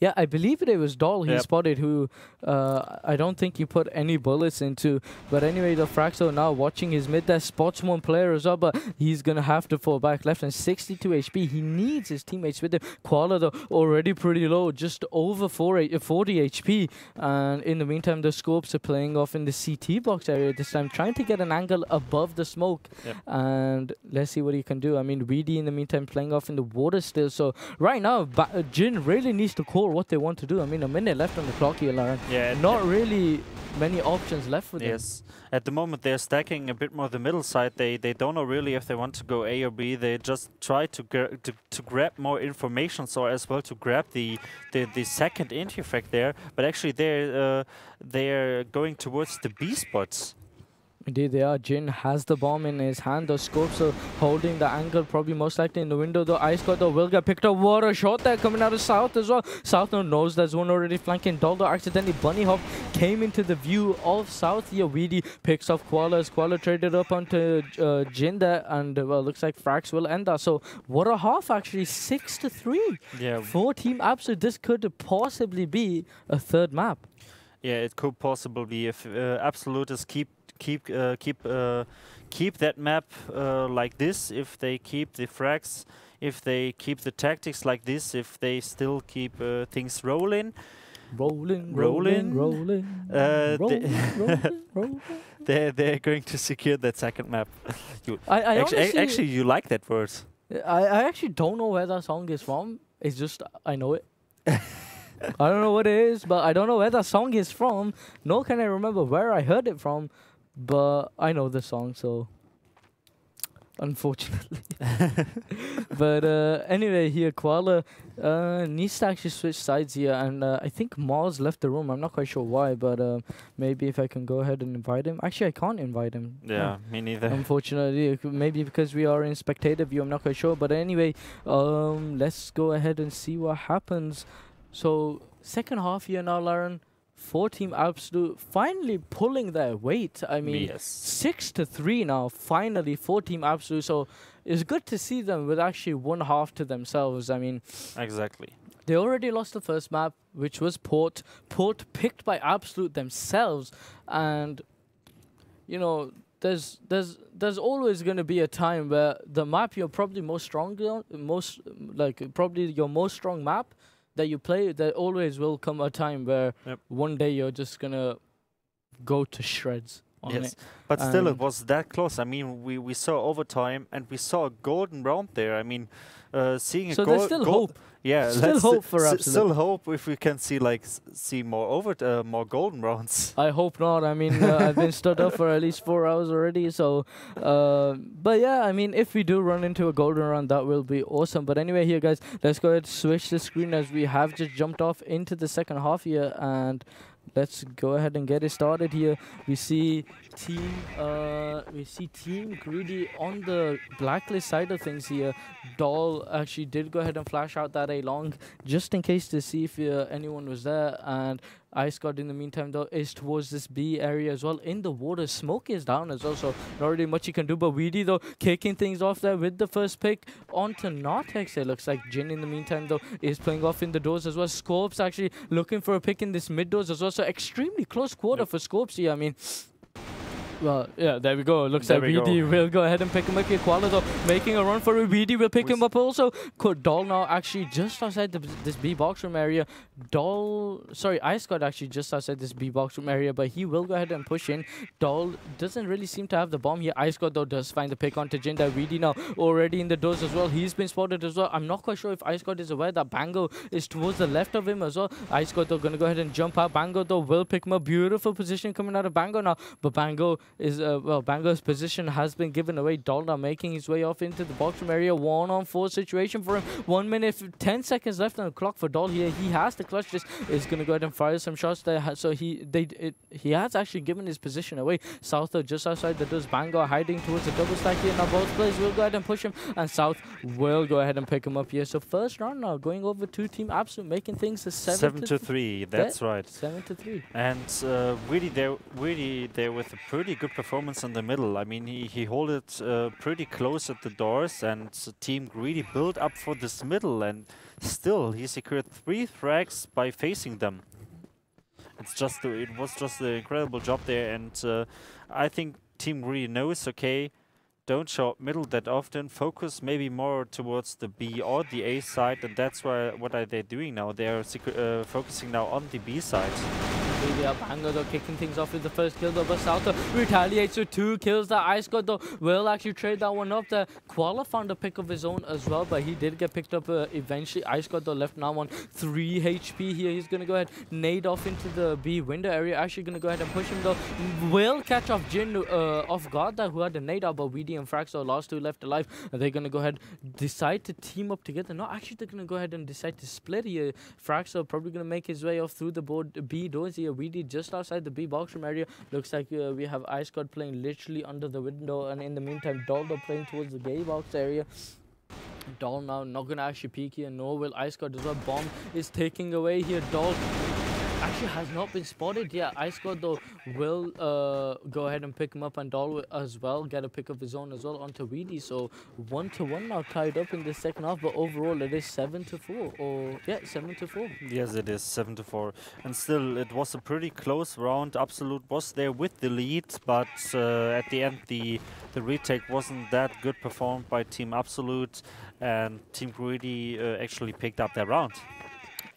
Yeah, I believe it was Doll he spotted, who I don't think he put any bullets into. But anyway, the Fraxo now watching his mid there, spots one player as well, but he's going to have to fall back. Left and 62 HP. He needs his teammates with him. Koala, though, already pretty low, just over 40 HP. And in the meantime, the scopes are playing off in the CT box area this time, trying to get an angle above the smoke. And let's see what he can do. I mean, Weedy in the meantime playing off in the water still. So right now, Jin really needs to call what they want to do. I mean, a minute left on the clock here, Lauren. Yeah, not really many options left for them. Yes, at the moment they're stacking a bit more the middle side. They don't know really if they want to go A or B. They just try to grab more information, so as well to grab the second artifact there. But actually they're going towards the B spots. Indeed they are. Jin has the bomb in his hand. The scopes are holding the angle, probably most likely in the window. The Ice God though will get picked up. What a shot there coming out of South as well. South now knows there's one already flanking. Doldo accidentally bunny hop came into the view of South here. Weedy picks off Koala as Koala traded up onto Jin there, and well, looks like Frax will end that. So what a half actually, 6-3 for Team Absolute. This could possibly be a third map. Yeah, it could possibly be if Absoluters keep that map like this, if they keep the frags, if they keep the tactics like this, if they still keep things rolling. They're going to secure that second map. Actually, you like that word. I actually don't know where that song is from. It's just, I know it. I don't know what it is, but I don't know where that song is from. Nor can I remember where I heard it from. But I know the song, so unfortunately. But anyway, here Koala needs to actually switch sides here, and I think Mars left the room. I'm not quite sure why, but maybe if I can go ahead and invite him. Actually, I can't invite him. Yeah, me neither. Unfortunately, maybe because we are in spectator view. I'm not quite sure. But anyway, let's go ahead and see what happens. So second half here now, Lauren. For Team Absolute finally pulling their weight. I mean, 6-3 now, finally, for Team Absolute. So it's good to see them with actually one half to themselves. I mean, exactly. They already lost the first map, which was Port. Port picked by Absolute themselves. And, you know, there's always going to be a time where the map you're probably most strong on, probably your most strong map, that you play, there always will come a time where Yep. one day you're just gonna go to shreds on Yes, it. but still it was that close. I mean, we saw overtime and we saw a golden round there. I mean, seeing So a there's still hope. Yeah, Still let's hope for Absolute. still hope if we can see like see more golden rounds. I hope not. I mean, I've been stood up for at least 4 hours already. So, but yeah, I mean, if we do run into a golden run, that will be awesome. But anyway, here, guys, let's go ahead and switch the screen as we have just jumped off into the second half here, and let's go ahead and get it started here. We see Team Greedy on the blacklist side of things here. Doll actually did go ahead and flash out that A long just in case to see if anyone was there, and Ice God in the meantime though is towards this B area as well. In the water, smoke is down as well, so not really much you can do. But Weedy though kicking things off there with the first pick onto Nartex. It looks like Jin in the meantime though is playing off in the doors as well. Scorps actually looking for a pick in this mid doors as well, so extremely close quarter for Scorps here. I mean, well, yeah, there we go. It looks like BD will go ahead and pick him up here. Koala though making a run for it. BD will pick him up also. Doll now actually just outside this B box room area. Ice God actually just outside this B box room area, but he will go ahead and push in. Doll doesn't really seem to have the bomb here. Ice God though does find the pick onto Jin. That BD now already in the doors as well. He's been spotted as well. I'm not quite sure if Ice God is aware that Bango is towards the left of him as well. Ice God though gonna go ahead and jump out. Bango though will pick him up. Beautiful position coming out of Bango now, but Bango is Bango's position has been given away. Doll now making his way off into the box room area. 1-on-4 situation for him. 1 minute 10 seconds left on the clock for Doll here. He has the clutch. This is gonna go ahead and fire some shots there. So he has actually given his position away. South though just outside the doors. Bango hiding towards the double stack here. Now both players will go ahead and push him, and South will go ahead and pick him up here. So first round now going over to Team Absolute, making things a 7-3. That's right. 7-3. And really there with a pretty good performance in the middle. I mean, he held it pretty close at the doors, and Team Greedy built up for this middle, and still he secured 3 frags by facing them. It was just an incredible job there, and I think Team Greedy knows, okay, don't show up middle that often, focus maybe more towards the B or the A side, and that's why what are they doing now? They're focusing now on the B side. Bango though kicking things off with the first kill though, but South retaliates with 2 kills. The Ice God though will actually trade that one up. The Koala found a pick of his own as well, but he did get picked up eventually. Ice God though left now on 3 HP here. He's gonna go ahead nade off into the B window area. Actually gonna go ahead and push him though. Will catch off Jin off guard there, who had the nade out, but Weedy and Frax, so last 2 left alive. And they're gonna go ahead decide to team up together. No, actually they're gonna go ahead and decide to split here. Frax are probably gonna make his way off through the board B doors here. Weedy just outside the B box room area. Looks like we have Ice God playing literally under the window, and in the meantime Doll playing towards the gay box area. Doll now not gonna actually peek here, nor will Ice God as well. Bomb is taking away here. Doll actually has not been spotted yet. Ice God though will go ahead and pick him up, and Doll will as well get a pick of his own as well onto Weedy. So 1-1 now tied up in the second half, but overall it is 7-4. Or yeah, 7-4. Yes, it is 7-4, and still it was a pretty close round. Absolute was there with the lead, but at the end the retake wasn't that good performed by Team Absolute, and Team Greedy actually picked up their round.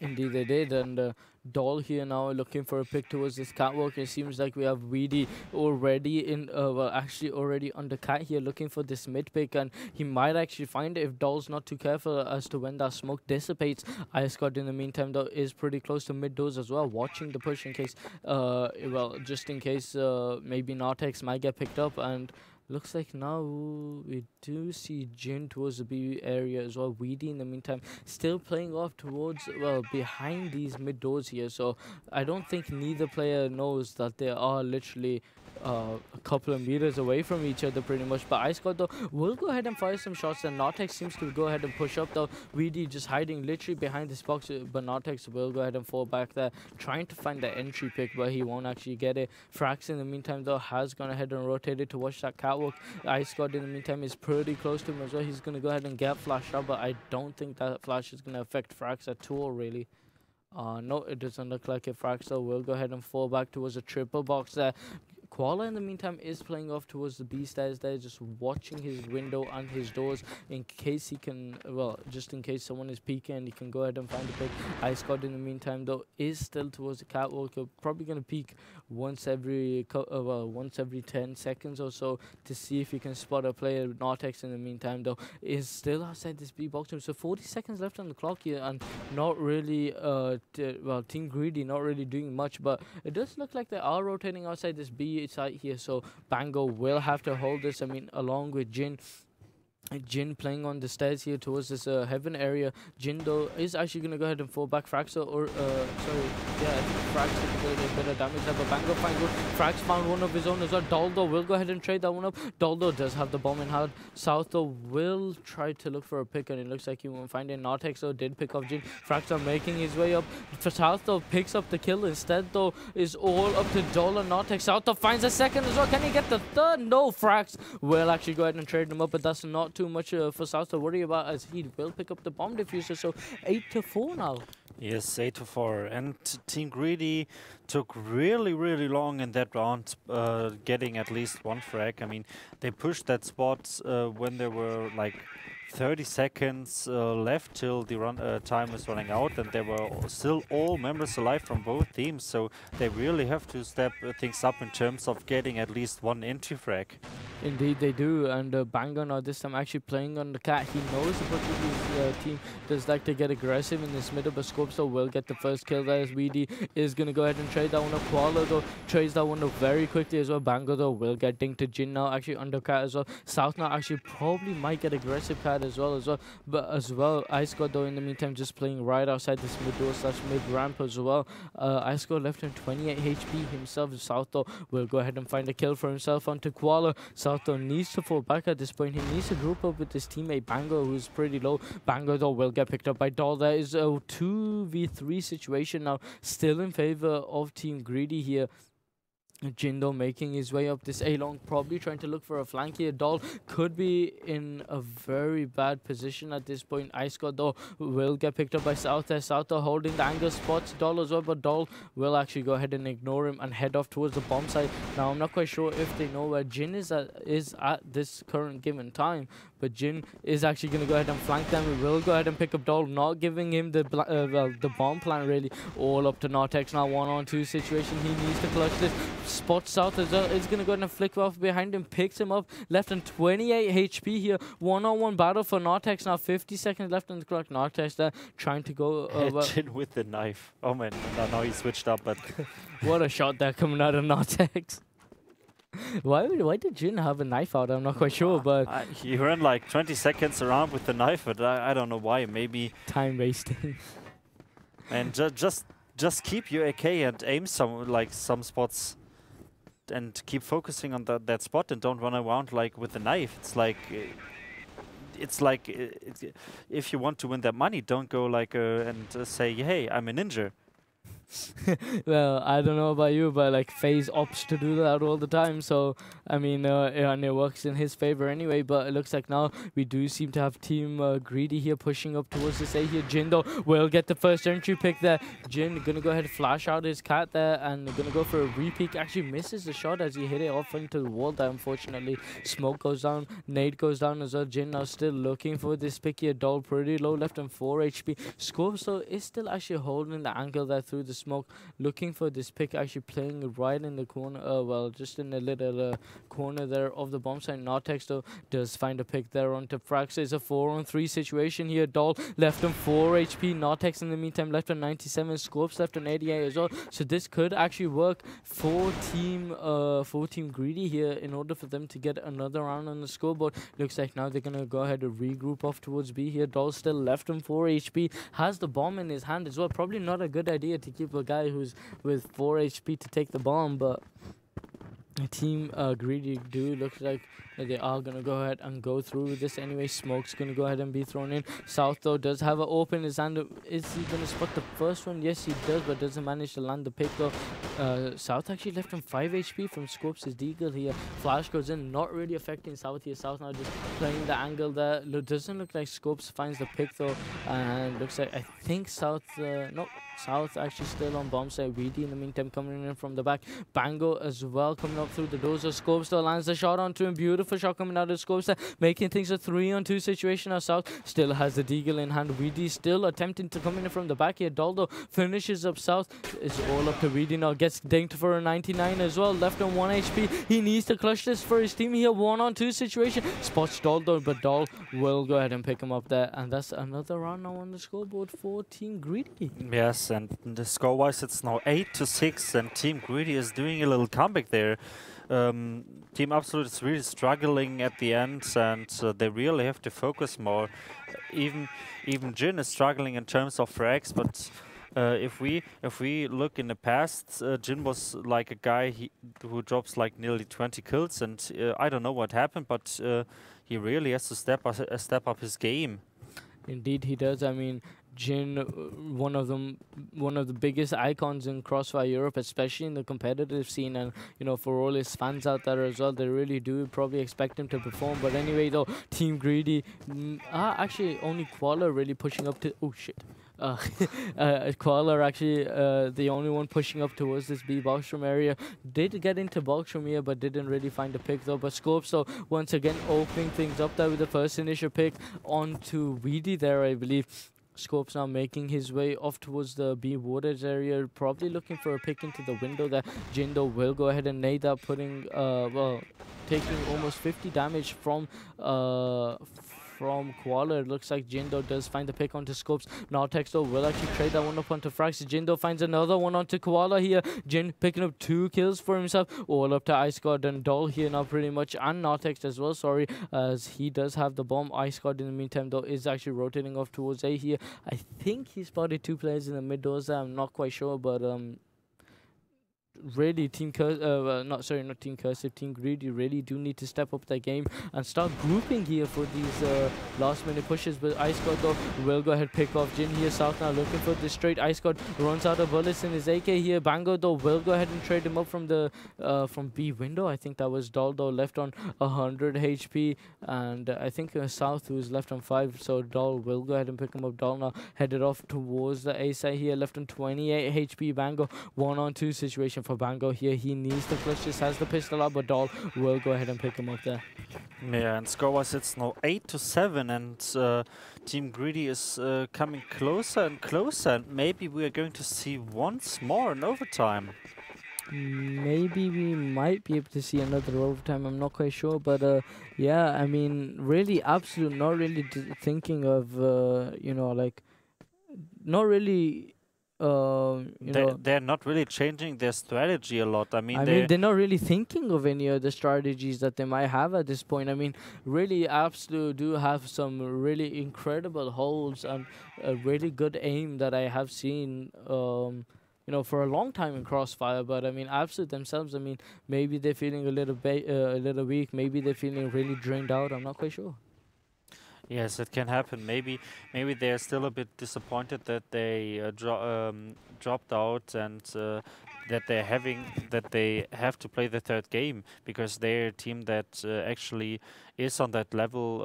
Indeed they did, and Doll here now looking for a pick towards this catwalk. It seems like we have Weedy already in, actually already on the cat here looking for this mid pick, and he might actually find it if Doll's not too careful as to when that smoke dissipates. Ice God in the meantime though is pretty close to mid doors as well, watching the push in case, just in case maybe Nartex might get picked up, and looks like now we do see Jin towards the B area as well. Weedy in the meantime still playing off towards, behind these mid doors here. So I don't think neither player knows that they are literally a couple of meters away from each other pretty much. But Ice God though will go ahead and fire some shots, and Nartex seems to go ahead and push up though. Weedy just hiding literally behind this box, but Nartex will go ahead and fall back there, trying to find the entry pick, but he won't actually get it. Frax in the meantime though has gone ahead and rotated to watch that catwalk. Ice God in the meantime is pretty close to him as well. He's gonna go ahead and get flashed up, but I don't think that flash is gonna affect Frax at all really. No, it doesn't look like it. Frax though will go ahead and fall back towards a triple box there. Koala in the meantime is playing off towards the B stairs there, just watching his window and his doors in case he can, well, just in case someone is peeking and he can go ahead and find a pick. Ice God in the meantime though is still towards the catwalk. You're probably going to peek once every 10 seconds or so to see if you can spot a player. Nartex in the meantime though is still outside this B box room, so 40 seconds left on the clock here, and not really Team Greedy not really doing much, but it does look like they are rotating outside this B site here, so Bango will have to hold this. I mean, along with Jin playing on the stairs here towards this heaven area. Jin though is actually going to go ahead and fall back. Fraxo, or I think Frax is going to get better damage there, but Bango finds one. Frax found one of his own as well. Doldo will go ahead and trade that one up. Doldo does have the bomb in hand. South though will try to look for a pick, and it looks like he won't find it. Nartex though did pick up Jin. Fraxo making his way up. For South though picks up the kill. Instead though is all up to Dol and Nartex. South though finds a second as well. Can he get the third? No, Frax will actually go ahead and trade him up, but that's not too much for South to worry about, as he will pick up the bomb diffuser. So 8-4 now. Yes, 8-4, and Team Greedy took really long in that round, getting at least one frag. I mean, they pushed that spot when there were like 30 seconds left till the time is running out, and there were still all members alive from both teams, so they really have to step things up in terms of getting at least one entry frag. Indeed they do, and Bango now this time actually playing on the cat. He knows the Portuguese team does like to get aggressive in this middle, but Scope so will get the first kill there, as Weedy is going to go ahead and trade that one up. Koala though trades that one up very quickly as well. Bango though will get dinked to Jin now, actually under cat as well. South now actually probably might get aggressive cat as well, but as well Ice God though in the meantime just playing right outside this mid door / mid ramp as well. Ice God left him 28 HP himself. South though will go ahead and find a kill for himself onto Koala. South though needs to fall back at this point. He needs to group up with his teammate Bango, who's pretty low. Bango though will get picked up by Doll. There is a 2v3 situation now, still in favor of Team Greedy here. Jindo making his way up this A-long, probably trying to look for a flank here. Doll could be in a very bad position at this point. Ice God though will get picked up by South there. South though holding the angle, spots Doll as well, but Doll will actually go ahead and ignore him and head off towards the bomb site. Now I'm not quite sure if they know where Jin is at this current given time, but Jin is actually going to go ahead and flank them. We will go ahead and pick up Doll, not giving him the bomb plan really. All up to Nartex now, 1-on-2 situation. He needs to clutch this. Spots South as well. Is going to go ahead and flick off behind him, picks him up, left on 28 HP here. 1-on-1 battle for Nartex now, 50 seconds left on the clock. Nartex there trying to go Jin with the knife. Oh man, now he switched up, but what a shot there coming out of Nartex. Why did Jin have a knife out? I'm not quite sure, but he ran like 20 seconds around with the knife, but I don't know why. Maybe time wasting. And just keep your AK and aim some spots, and keep focusing on that spot, and don't run around like with the knife. It's like if you want to win that money, don't go like and say, hey, I'm a ninja. Well, I don't know about you, but like FaZe opts to do that all the time, so I mean and it works in his favor anyway. But it looks like now we do seem to have Team Greedy here pushing up towards this A here. Jin though will get the first entry pick there. Jin gonna go ahead and flash out his cat there and gonna go for a repeat. Actually misses the shot as he hit it off into the wall there, unfortunately. Smoke goes down, nade goes down as well. Jin now still looking for this pick here. Doll pretty low, left on 4 HP. Scorp so is still actually holding the angle there through the smoke, looking for this pick, actually playing right in the corner, well, just in the little corner there of the bomb site. Nartex though does find a pick there onto Frax. It's a 4-on-3 situation here. Doll left on 4 HP. Nartex in the meantime left on 97. Scorps left on 88 as well. So this could actually work for Team Greedy here in order for them to get another round on the scoreboard. Looks like now they're gonna go ahead and regroup off towards B here. Doll still left on 4 HP, has the bomb in his hand as well. Probably not a good idea to keep a guy who's with 4 HP to take the bomb, but Team Greedy do look like they are going to go ahead and go through with this anyway. Smoke's going to go ahead and be thrown in. South though does have an open his hand. Is he going to spot the first one? Yes he does, but doesn't manage to land the pick though. South actually left on 5 HP from Scopes' Deagle here. Flash goes in, not really affecting South here. South now just playing the angle there. Doesn't look like Scopes finds the pick though, and looks like I think South, no, South actually still on bomb side. VD in the meantime coming in from the back. Bango as well coming up through the doors of Scopes though, lands the shot onto him. Beautiful shot coming out of Scopes there, making things a 3-on-2 situation. Now South still has the Deagle in hand. VD still attempting to come in from the back here. Doldo finishes up South. It's all up to VD now. Gets dinked for a 99 as well. Left on 1 HP. He needs to clutch this for his team here. 1-on-2 situation. Spots Doldo, but Dol will go ahead and pick him up there. And that's another round now on the scoreboard for Team Greedy. Yes, and the score-wise, it's now 8-6, and Team Greedy is doing a little comeback there. Team Absolute is really struggling at the end, and they really have to focus more. Even Jin is struggling in terms of frags, but if we look in the past, Jin was like a guy who drops like nearly 20 kills, and I don't know what happened, but he really has to step up his game. Indeed, he does. I mean, Jin, one of the biggest icons in CrossFire Europe, especially in the competitive scene, and you know, for all his fans out there as well, they really do probably expect him to perform. But anyway, though, Team Greedy, actually only Qualler really pushing up to. Oh shit. Qualler actually the only one pushing up towards this B box room area. Did get into box room here, but didn't really find a pick though. But Scopes, so once again opening things up there with the first initial pick onto Weedy there, I believe. Scopes now making his way off towards the B waters area, probably looking for a pick into the window that Jindo will go ahead and nade that, putting well, taking almost 50 damage from Qualler. It looks like Jindo does find the pick onto Scopes. Now Texto will actually trade that one up onto Frax. Jindo finds another one onto Koala here. Jin picking up 2 kills for himself. All up to Ice God and Doll here now pretty much. And Nartex as well, sorry, as he does have the bomb. Ice God in the meantime though is actually rotating off towards A here. I think he spotted 2 players in the mid doors there. I'm not quite sure, but really Team not Team Cursive, Team Greedy really do need to step up their game and start grouping here for these last minute pushes. But Ice God though will go ahead pick off Jin here. South now looking for this straight. Ice God runs out of bullets in his AK here. Bango though will go ahead and trade him up from the from B window. I think that was Doll though left on 100 HP, and I think South who is left on 5, so Doll will go ahead and pick him up. Doll now headed off towards the A side here, left on 28 HP. Bango 1-on-2 situation for Bango here. He needs to clutch this, has the pistol out, but Doll will go ahead and pick him up there. Yeah, and score-wise it's now 8-7, and Team Greedy is coming closer and closer, and maybe we are going to see once more in overtime. Maybe we might be able to see another overtime, I'm not quite sure, but yeah, I mean, really Absolute not really thinking of, you know, like, not really they're not really changing their strategy a lot. I mean, they're not really thinking of any of the strategies that they might have at this point. I mean, really, Absolute do have some really incredible holds and a really good aim that I have seen, you know, for a long time in CrossFire. But I mean, Absolute themselves, I mean, maybe they're feeling a little weak. Maybe they're feeling really drained out. I'm not quite sure. Yes, it can happen. Maybe they're still a bit disappointed that they dropped out, and that they have to play the 3rd game, because they're a team that actually is on that level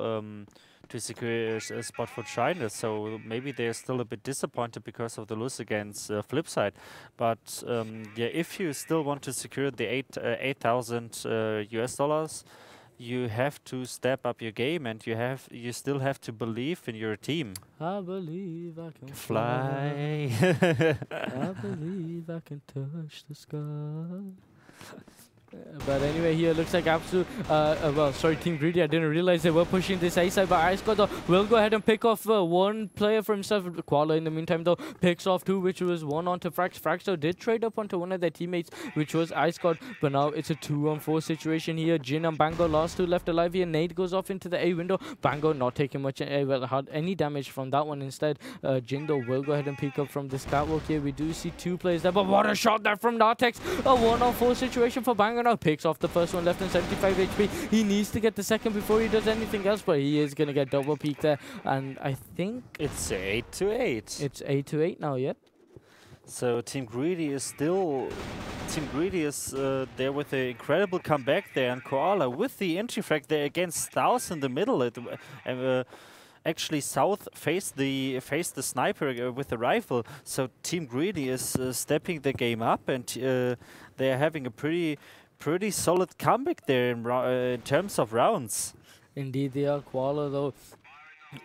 to secure a spot for China. So maybe they're still a bit disappointed because of the lose against Flipside. But yeah, if you still want to secure the 8,000 US dollars, you have to step up your game, and you still have to believe in your team. I believe I can fly. I believe I can touch the sky. But anyway, here looks like Absolute, well, sorry, Team Greedy, I didn't realize they were pushing this A side, but Ice God though will go ahead and pick off 1 player for himself. Koala in the meantime though picks off 2, which was 1 onto Frax. Frax though did trade up onto one of their teammates, which was Ice God, but now it's a 2-on-4 situation here. Jin and Bango, last 2 left alive here. Nade goes off into the A window. Bango not taking much, any damage from that one. Instead, Jin though will go ahead and pick up from this catwalk here. We do see 2 players there, but what a shot there from Nartex. A 1-on-4 situation for Bango now. Picks off the first one, left on 75 HP. He needs to get the second before he does anything else, but he is going to get double peak there. And I think it's 8-8. It's 8-8 now, yeah. So Team Greedy is still there with an incredible comeback there, and Koala with the entry frag there against South in the middle. Actually, South faced the sniper with the rifle. So Team Greedy is stepping the game up, and they are having a pretty solid comeback there in terms of rounds. Indeed, they are. Koala though,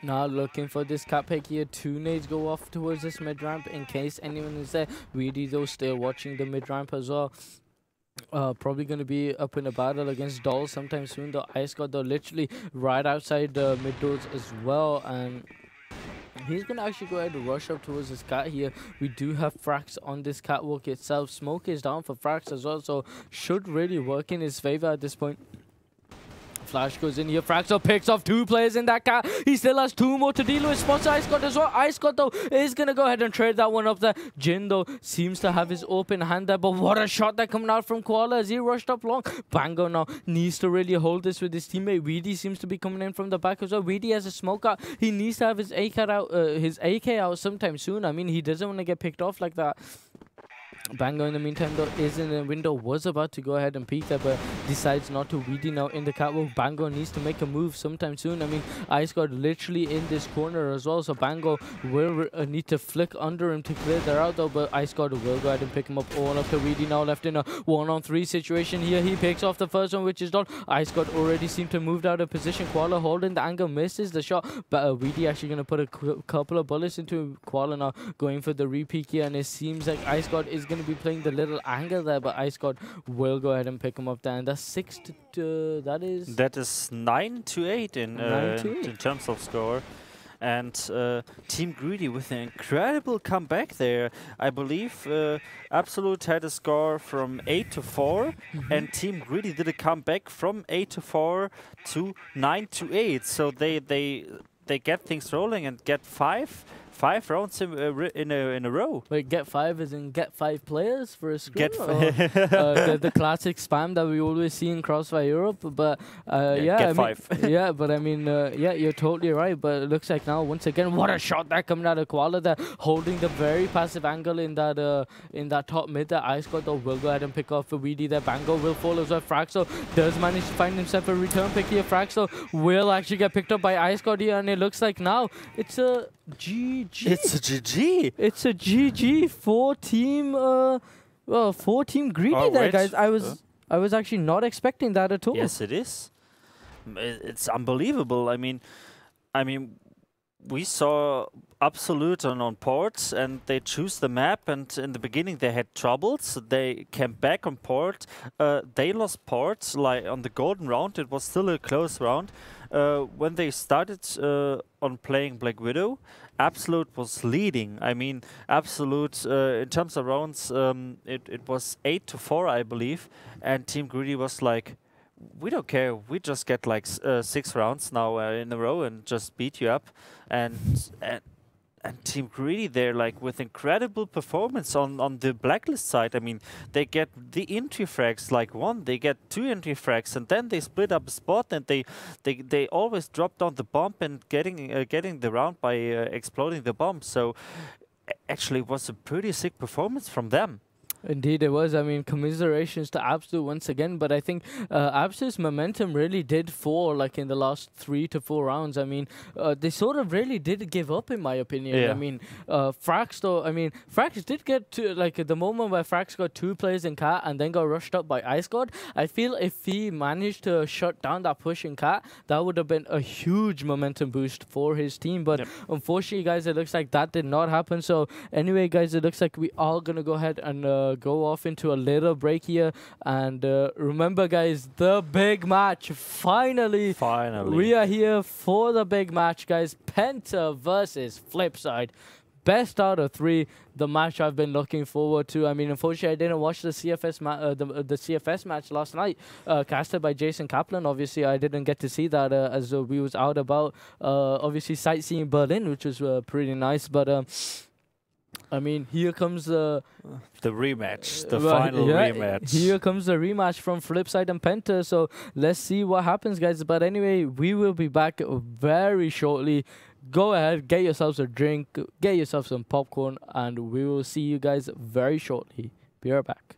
now looking for this cap pick here. 2 nades go off towards this mid ramp in case anyone is there. Weedy though still watching the mid ramp as well. Probably going to be up in a battle against Doll sometime soon. The Ice God though literally right outside the mid doors as well, and he's going to actually go ahead and rush up towards this cat here. We do have Frax on this catwalk itself. Smoke is down for Frax as well, so should really work in his favor at this point. Flash goes in here. Fraxo picks off 2 players in that cat. He still has 2 more to deal with. Spots Ice God as well. Ice God though is going to go ahead and trade that one up there. Jin though seems to have his open hand there, but what a shot that coming out from Koala as he rushed up long. Bango now needs to really hold this with his teammate. Weedy seems to be coming in from the back as well. Weedy has a smoke out. He needs to have his AK out sometime soon. I mean, he doesn't want to get picked off like that. Bango in the meantime though is in the window, was about to go ahead and peek there, but decides not to. Weedy now in the catwalk. Bango needs to make a move sometime soon. I mean, Ice God literally in this corner as well, so Bango will need to flick under him to clear that out though, but Ice God will go ahead and pick him up. All up to Weedy now, left in a 1-on-3 situation here. He picks off the first one, which is done. Ice God already seemed to move out of position. Koala holding the angle, misses the shot, but Weedy actually going to put a couple of bullets into Koala now, going for the repeat here, and it seems like Ice God is going to be playing the little angle there, but Ice God will go ahead and pick him up there, and that's 6-2. That is 9-8 in terms of score. And Team Greedy with an incredible comeback there. I believe Absolute had a score from 8-4, and Team Greedy did a comeback from 8-4 to 9-8. So they get things rolling and get five rounds in a row. Wait, get 5 as in get 5 players for a scrim? The classic spam that we always see in CrossFire Europe. But get 5. Yeah, but I mean, yeah, you're totally right. But it looks like now, once again, what a shot that coming out of Koala there, holding the very passive angle in that top mid there. Ice God though will go ahead and pick off the Weedy there. Bango will fall as well. Fraxo does manage to find himself a return pick here. Fraxo will actually get picked up by Ice God here, and it looks like now it's a GG. It's a GG. It's a GG for team Greedy there, guys. I was actually not expecting that at all. Yes, it is. It's unbelievable. I mean, we saw Absolute on port, and they choose the map, and in the beginning they had troubles. They came back on port. They lost port, like on the golden round. It was still a close round. When they started on playing Black Widow, Absolute was leading. I mean, Absolute, in terms of rounds, it was 8-4, I believe, and Team Greedy was like, we don't care. We just get like 6 rounds now in a row and just beat you up. And Team Greedy, they're like with incredible performance on the blacklist side. I mean, they get the entry frags like 1, they get 2 entry frags, and then they split up a spot, and they always drop down the bomb and getting the round by exploding the bomb. So actually, it was a pretty sick performance from them. Indeed, it was. I mean, commiserations to Absolute once again, but I think Absolute's momentum really did fall, like in the last 3 to 4 rounds. I mean, they sort of really did give up, in my opinion. Yeah. I mean, Frax though, I mean, Frax did get to, like, the moment where Frax got 2 players in cat and then got rushed up by Ice God. I feel if he managed to shut down that push in cat, that would have been a huge momentum boost for his team. But unfortunately, guys, it looks like that did not happen. So anyway, guys, it looks like we are going to go ahead and go off into a little break here, and remember, guys, the big match. Finally we are here for the big match, guys. Penta versus Flipside, best out of 3. The match I've been looking forward to. I mean, unfortunately, I didn't watch the CFS the CFS match last night, casted by Jason Kaplan. Obviously, I didn't get to see that as we was out about obviously sightseeing Berlin, which was pretty nice. But I mean, here comes the rematch, the final rematch. Here comes the rematch from Flipside and Penta. So let's see what happens, guys. But anyway, we will be back very shortly. go ahead, get yourselves a drink, get yourself some popcorn, and we will see you guys very shortly. Be right back.